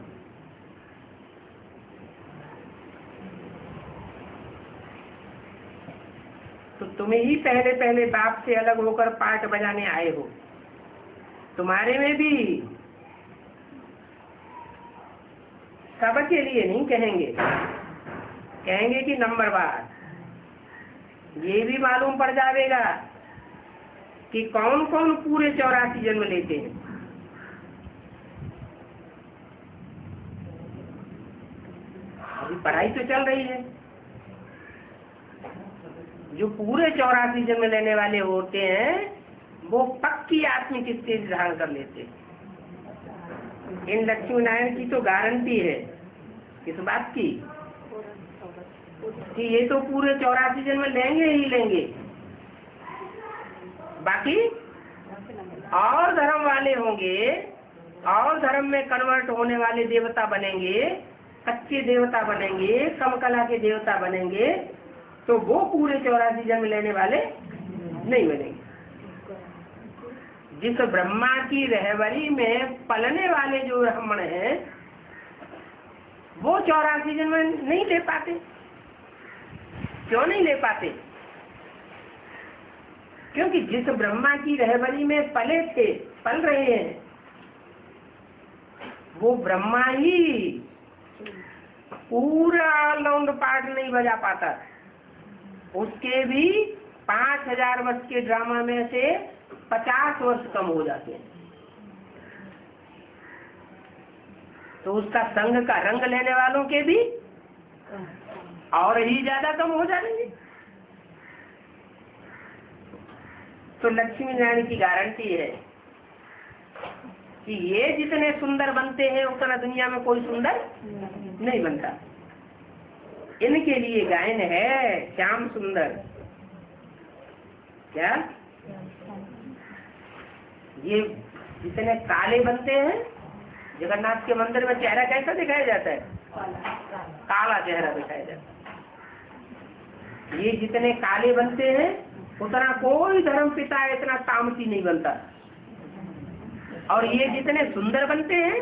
तो तुम्हें ही पहले पहले बाप से अलग होकर पार्ट बजाने आए हो, तुम्हारे में भी सबके लिए नहीं कहेंगे, कहेंगे कि नंबरवार। ये भी मालूम पड़ जाएगा कि कौन कौन पूरे 84 जन्म लेते हैं। अभी पढ़ाई तो चल रही है। जो पूरे 84 जन्म लेने वाले होते हैं वो पक्की आत्मिक स्टेज धारण कर लेते हैं। इन लक्ष्मी नारायण की तो गारंटी है किस बात की कि ये तो पूरे 84 जन्म लेंगे ही लेंगे। बाकी और धर्म वाले होंगे, और धर्म में कन्वर्ट होने वाले देवता बनेंगे, कच्चे देवता बनेंगे, कम कला के देवता बनेंगे, तो वो पूरे 84 जन्म लेने वाले नहीं बनेंगे। जिस ब्रह्मा की रहबरी में पलने वाले जो ब्राह्मण हैं वो 84 जन्म नहीं ले पाते। क्यों नहीं ले पाते? क्योंकि जिस ब्रह्मा की रहबरी में पले थे, पल रहे हैं, वो ब्रह्मा ही पूरा ऑलराउंड पार्ट नहीं बजा पाता। उसके भी 5000 वर्ष के ड्रामा में से 50 वर्ष कम हो जाते हैं, तो उसका संघ का रंग लेने वालों के भी और ही ज्यादा कम हो जाएंगे। तो लक्ष्मी नारायण की गारंटी है कि ये जितने सुंदर बनते हैं उतना दुनिया में कोई सुंदर नहीं बनता। इनके लिए गायन है श्याम सुंदर। क्या ये जितने काले बनते हैं, जगन्नाथ के मंदिर में चेहरा कैसा दिखाया जाता है? काला चेहरा दिखाया जाता है। ये जितने काले बनते हैं उतना कोई धर्म पिता इतना तामसी नहीं बनता। और ये जितने सुंदर बनते हैं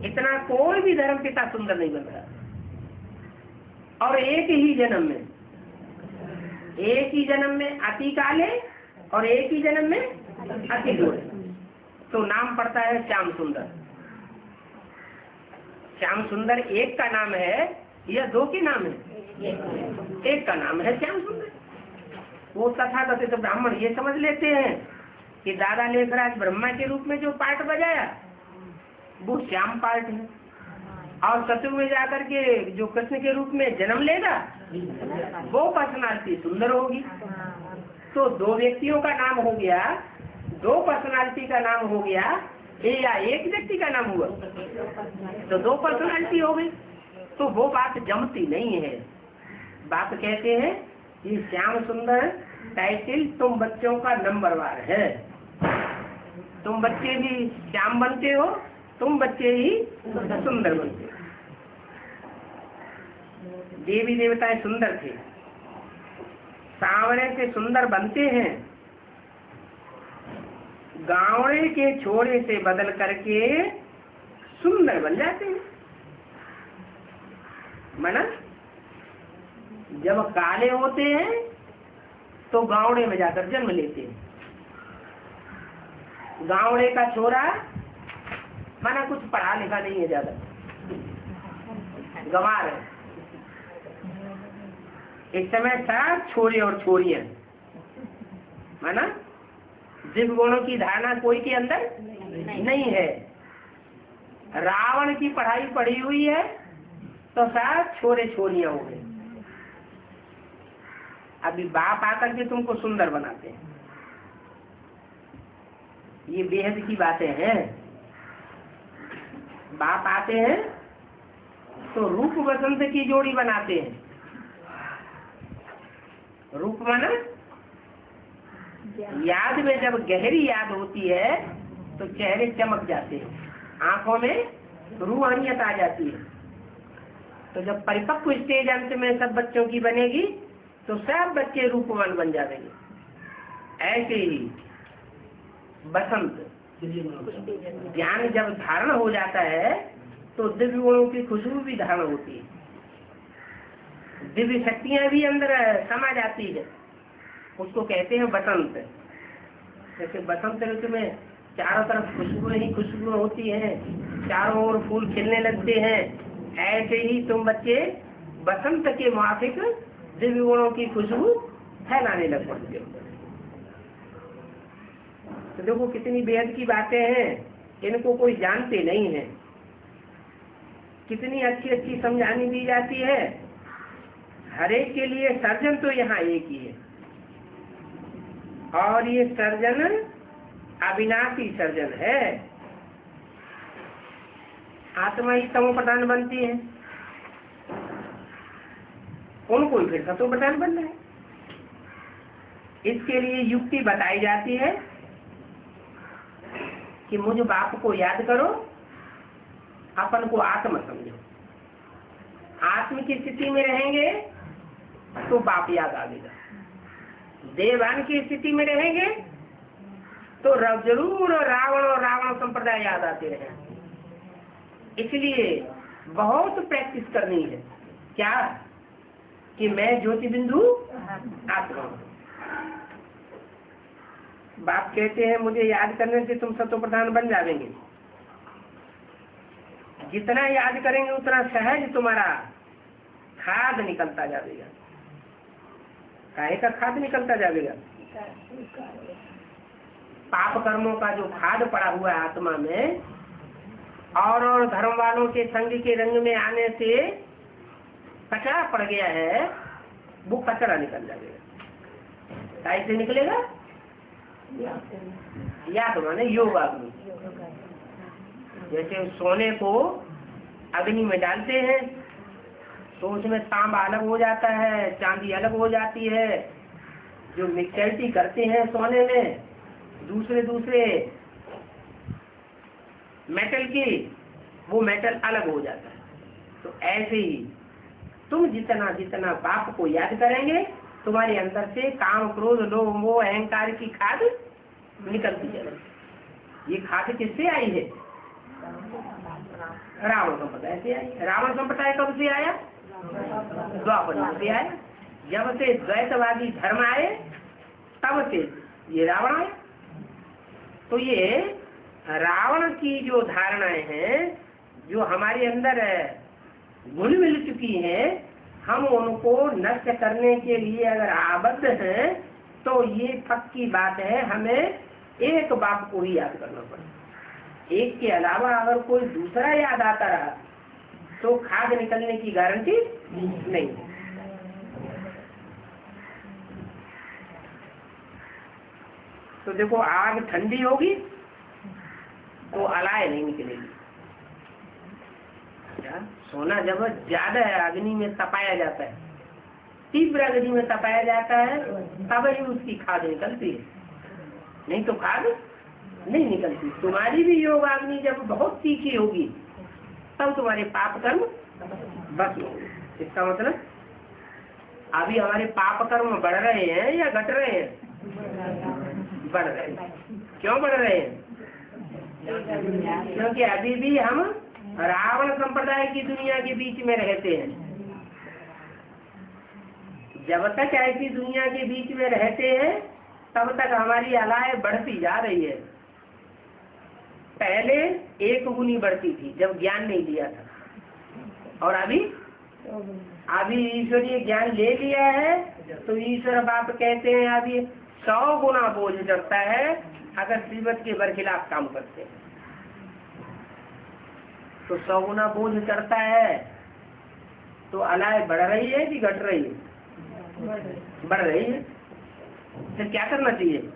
इतना कोई भी धर्म पिता सुंदर नहीं बनता। और एक ही जन्म में अति काले और एक ही जन्म में अति गोरे, तो नाम पड़ता है श्याम सुंदर। श्याम सुंदर एक का नाम है या दो के नाम है? एक का नाम है श्याम सुंदर। वो तथाकथित ब्राह्मण ये समझ लेते हैं कि दादा लेखराज ब्रह्मा के रूप में जो पार्ट बजाया वो श्याम पार्ट है, और सतयुग में जाकर के जो कृष्ण के रूप में जन्म लेगा वो पर्सनालिटी सुंदर होगी। तो दो व्यक्तियों का नाम हो गया, दो पर्सनालिटी का नाम हो गया, या एक व्यक्ति का नाम हुआ तो दो पर्सनालिटी हो गई। तो वो बात जमती नहीं है। बात कहते हैं कि श्याम सुंदर टाइटल तुम बच्चों का नंबरवार है। तुम बच्चे भी श्याम बनते हो, तुम बच्चे ही सुंदर बनते हो। देवी देवताएं सुंदर थे, सांवरे से सुंदर बनते हैं, गावड़े के छोड़े से बदल करके सुंदर बन जाते हैं। माना जब काले होते हैं तो गावड़े में जाकर जन्म लेते हैं। गावड़े का छोरा माना कुछ पढ़ा लिखा नहीं है, ज्यादा गंवार है। इस समय सब छोरे और छोरियां, माना दिव्य गुणों की धारणा कोई के अंदर नहीं है। रावण की पढ़ाई पढ़ी हुई है तो सब छोरे छोरियां हो गए। अभी बाप आकर के तुमको सुंदर बनाते हैं। ये बेहद की बातें हैं। बाप आते हैं तो रूप वसंत की जोड़ी बनाते हैं। रूप माना याद में जब गहरी याद होती है तो चेहरे चमक जाते हैं, आंखों में रूहानियत आ जाती है। तो जब परिपक्व स्टेज अंत में सब बच्चों की बनेगी तो सब बच्चे रूपवान बन जाएंगे। ऐसे ही बसंत ज्ञान जब धारण हो जाता है तो दिव्य गुणों की खुशबू भी धारण होती है, दिव्य शक्तियां भी अंदर समा जाती है, उसको कहते हैं बसंत। जैसे बसंत ऋतु में चारों तरफ खुशबू ही खुशबू होती है, चारों ओर फूल खिलने लगते हैं, ऐसे ही तुम बच्चे बसंत के माफिक दिव्य गुणों की खुशबू फैलाने लग पड़ते हो। तो देखो कितनी बेहद की बातें हैं, इनको कोई जानते नहीं है, कितनी अच्छी अच्छी समझानी दी जाती है। हर एक के लिए सर्जन तो यहाँ एक ही है, और ये सर्जन अविनाशी सर्जन है। आत्मा ही तमो प्रधान बनती है, उनको फिर सतो प्रधान बनना है। इसके लिए युक्ति बताई जाती है कि मुझ बाप को याद करो, अपन को आत्मा समझो। आत्म की स्थिति में रहेंगे तो बाप याद आएगा, देवान की स्थिति में रहेंगे तो जरूर रावण और रावण संप्रदाय याद आते रहे। इसलिए बहुत प्रैक्टिस करनी है, क्या कि मैं ज्योति बिंदु आत्मा हूं। बाप कहते हैं मुझे याद करने से तुम सतो प्रधान बन जाएंगे। जितना याद करेंगे उतना सहज तुम्हारा खाद निकलता जाएगा। काहे का खाद निकलता जाएगा? पाप कर्मों का जो खाद पड़ा हुआ है आत्मा में, और धर्म वालों के संग के रंग में आने से कचरा पड़ गया है, वो कचरा निकल जाएगा। कैसे निकलेगा? याद माने योग अग्नि। जैसे सोने को अग्नि में डालते हैं तो उसमें तांबा अलग हो जाता है, चांदी अलग हो जाती है। जो मिक्सचरिटी करते हैं सोने में दूसरे दूसरे मेटल की, वो मेटल अलग हो जाता है। तो ऐसे ही तुम जितना जितना बाप को याद करेंगे, तुम्हारे अंदर से काम क्रोध लोभ मोह अहंकार की खाद निकलती जाएगी। ये खाद किससे आई है? रावण संप्रदाय से आई। रावण संप्रदाय कब से आया? द्वापर से आया। जब से द्वैतवादी धर्म आए तब से ये रावण आया। तो ये रावण की जो धारणाएं हैं, जो हमारे अंदर घुल मिल चुकी हैं, हम उनको नष्ट करने के लिए अगर आबद्ध हैं तो ये पक्की बात है, हमें एक बाप को ही याद करना पड़ेगा। एक के अलावा अगर कोई दूसरा याद आता रहा तो खाद निकलने की गारंटी नहीं है। तो देखो आग ठंडी होगी तो अलाय नहीं निकलेगी। सोना जब ज्यादा अग्नि में तपाया जाता है, तीव्र अग्नि में तपाया जाता है, तब ही उसकी खाद निकलती है, नहीं तो खाद नहीं निकलती। तुम्हारी भी योगाग्नि जब बहुत तीखी होगी तब तुम्हारे पाप कर्म बस होंगे। इसका मतलब अभी हमारे पाप कर्म बढ़ रहे हैं या घट रहे हैं? बढ़ रहे हैं। क्यों बढ़ रहे हैं? क्योंकि अभी भी हम रावण संप्रदाय की दुनिया के बीच में रहते हैं। जब तक ऐसी दुनिया के बीच में रहते हैं तब तक हमारी अलाय बढ़ती जा रही है। पहले एक गुनी बढ़ती थी जब ज्ञान नहीं लिया था, और अभी ईश्वरीय ज्ञान ले लिया है तो ईश्वर बाप कहते हैं अभी 100 गुना बोझ चढ़ता है अगर श्रीमत के बरखिलाफ काम करते हैं। तो 100 गुना बोझ चढ़ता है तो अलाय बढ़ रही है कि घट रही है? बढ़ रही है। फिर क्या करना चाहिए?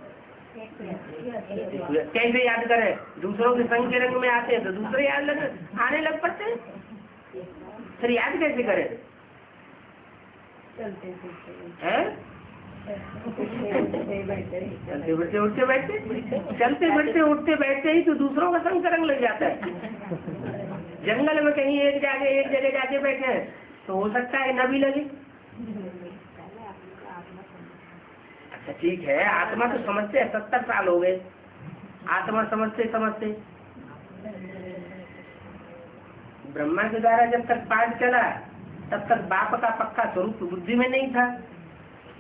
कैसे याद करें? दूसरों के संग के रंग में आते हैं तो दूसरे याद आने लग पड़ते हैं। फिर याद कैसे करें? चलते फिरते उठते बैठते, चलते फिरते उठते बैठते ही तो दूसरों का संग रंग लग जाता है। जंगल में कहीं एक जगह जाके बैठे हैं तो हो सकता है न भी लगे। अच्छा ठीक है, आत्मा तो समझते हैं, 70 साल हो गए आत्मा समझते समझते। ब्रह्मा के द्वारा जब तक पाठ चला तब तक बाप का पक्का स्वरूप बुद्धि में नहीं था।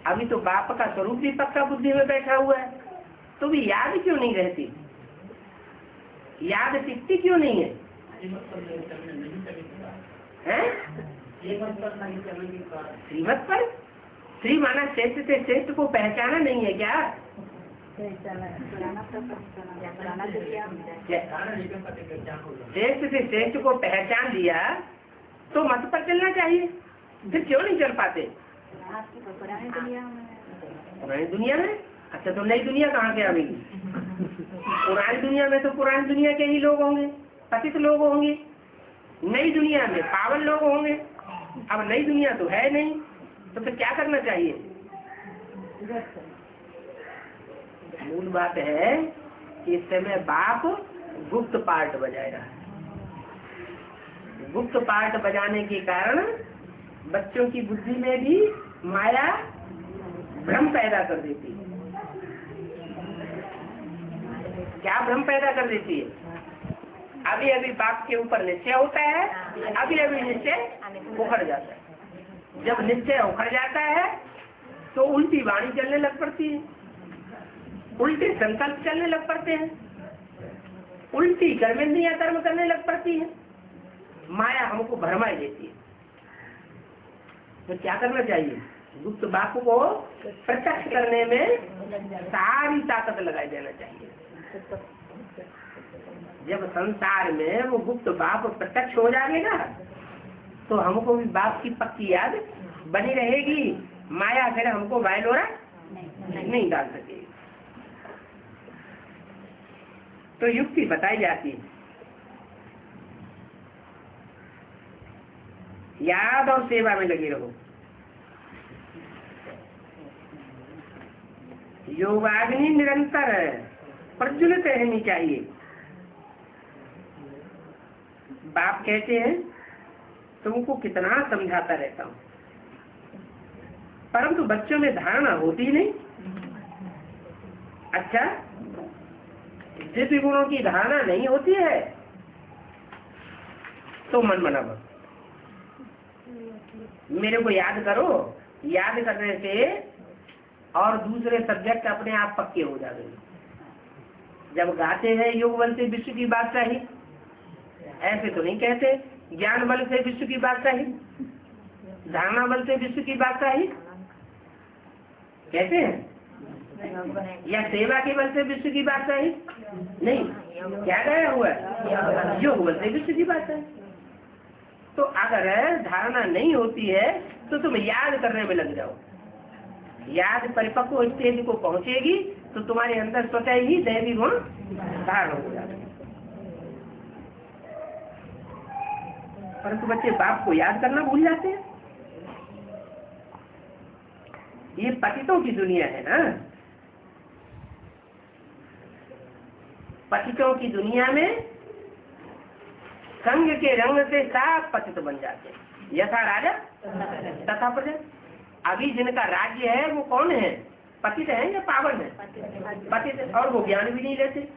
अभी तो बाप का स्वरूप भी पक्का बुद्धि में बैठा हुआ है, तो भी याद क्यों नहीं रहती? याद टिकती क्यों नहीं है? श्रीमत पर श्री माना श्रेष्ठ से श्रेष्ठ को पहचाना नहीं है क्या? श्रेष्ठ से श्रेष्ठ को पहचान लिया तो मत पर चलना चाहिए, फिर क्यों नहीं चल पाते? पुरानी दुनिया में। अच्छा तो नई दुनिया कहाँ से आएगी? पुरानी दुनिया में तो पुरानी दुनिया के ही लोग होंगे, पतित लोग होंगे। नई दुनिया में पावन लोग होंगे। अब नई दुनिया तो है नहीं, तो फिर क्या करना चाहिए? मूल बात है कि इस समय बाप गुप्त पार्ट बजाए रहा है। गुप्त पार्ट बजाने के कारण बच्चों की बुद्धि में भी माया भ्रम पैदा कर देती है। क्या भ्रम पैदा कर देती है? अभी अभी बाप के ऊपर निश्चय होता है, अभी अभी निश्चय उखड़ जाता है। जब निश्चय उखड़ जाता है तो उल्टी वाणी चलने लग पड़ती है, उल्टे संकल्प चलने लग पड़ते हैं, उल्टी कर्मेंद्रियां कर्म करने लग पड़ती है। माया हमको भरमाई देती है। तो क्या करना चाहिए? गुप्त बाप को प्रत्यक्ष करने में सारी ताकत लगाई देना चाहिए। जब संसार में वो गुप्त बाप प्रत्यक्ष हो जाएगा तो हमको भी बाप की पक्की याद बनी रहेगी। माया फिर हमको वायलोरा नहीं डाल सकेगी। तो युक्ति बताई जाती है, याद और सेवा में लगे रहो। योगाग्नि निरंतर प्रज्वलित रहनी चाहिए। बाप कहते हैं तुमको कितना समझाता रहता हूँ, परंतु बच्चों में धारणा होती नहीं। अच्छा, दिव्य गुणों की धारणा नहीं होती है तो मन मना बस मेरे को याद करो। याद करने से और दूसरे सब्जेक्ट अपने आप पक्के हो जाते हैं। जब गाते हैं योग बल से विश्व की बादशाही, ऐसे तो नहीं कहते ज्ञान बल से विश्व की बादशाही, धारणा बल से विश्व की बादशाही कहते हैं, या सेवा के बल से विश्व की बादशाही नहीं। क्या गया हुआ है? योग बल से विश्व की बादशाही। तो अगर धारणा नहीं होती है तो तुम याद करने में लग जाओ। याद परिपक्व स्टेज को पहुंचेगी तो तुम्हारे अंदर स्वतः ही दैवी गुण धारण हो जाएगा। परंतु बच्चे बाप को याद करना भूल जाते हैं। ये पतितों की दुनिया है ना। पतितों की दुनिया में संग के रंग से साफ पतित बन जाते हैं। यथा राजा तथा प्रजा। अभी जिनका राज्य है वो कौन है? पतित है या पावन है? पतित। और वो ज्ञान भी नहीं लेते।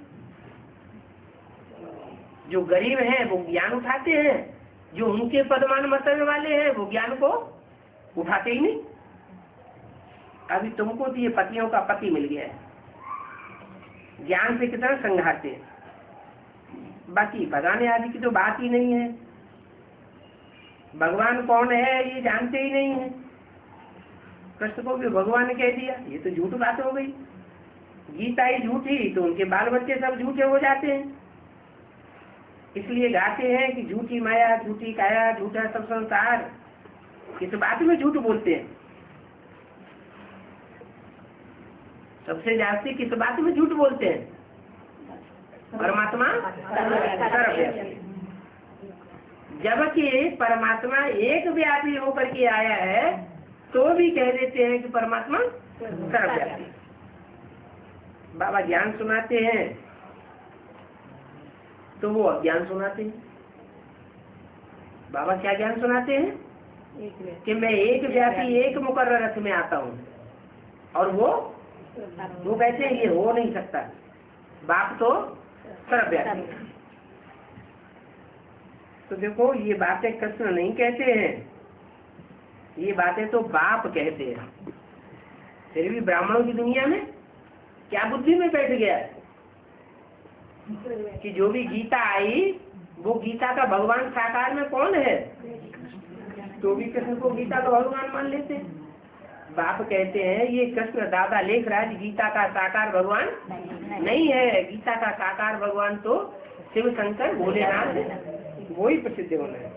जो गरीब हैं वो ज्ञान उठाते हैं, जो उनके पदमान मर्तबे वाले हैं वो ज्ञान को उठाते ही नहीं। अभी तुमको तो ये पतियों का पति मिल गया है, ज्ञान से कितना संघाते हैं। बाकी भगाने आदि की तो बात ही नहीं है। भगवान कौन है ये जानते ही नहीं है। कृष्ण को भी भगवान ने कह दिया, ये तो झूठ बात हो गई। गीता ही झूठी तो उनके बाल बच्चे सब झूठे हो जाते हैं। इसलिए गाते हैं कि झूठी माया, झूठी काया, झूठा सब संसार। किस बात में झूठ बोलते हैं? सबसे ज्यादा किस बात में झूठ बोलते हैं? परमात्मा सर्वव्यापी। जबकि परमात्मा एक व्यापी होकर के आया है तो भी कह देते हैं कि परमात्मा सर्वव्यापी। बाबा ज्ञान सुनाते हैं तो वो अज्ञान सुनाते हैं। बाबा क्या ज्ञान सुनाते हैं कि मैं एक व्यापी एक मुकर्रर रथ में आता हूँ, और वो कहते हैं ये हो नहीं सकता, बाप तो सर्वव्यापी। तो देखो ये बातें कृष्ण नहीं कहते हैं, ये बातें तो बाप कहते हैं। फिर भी ब्राह्मणों की दुनिया में क्या बुद्धि में बैठ गया कि जो भी गीता आई वो गीता का भगवान साकार में कौन है, तो भी कृष्ण को गीता का भगवान मान लेते हैं। बाप कहते हैं ये कृष्ण दादा लेख रहा है गीता का साकार भगवान नहीं है, गीता का साकार भगवान तो शिव शंकर भोलेनाथ है, वो ही प्रसिद्ध होना है।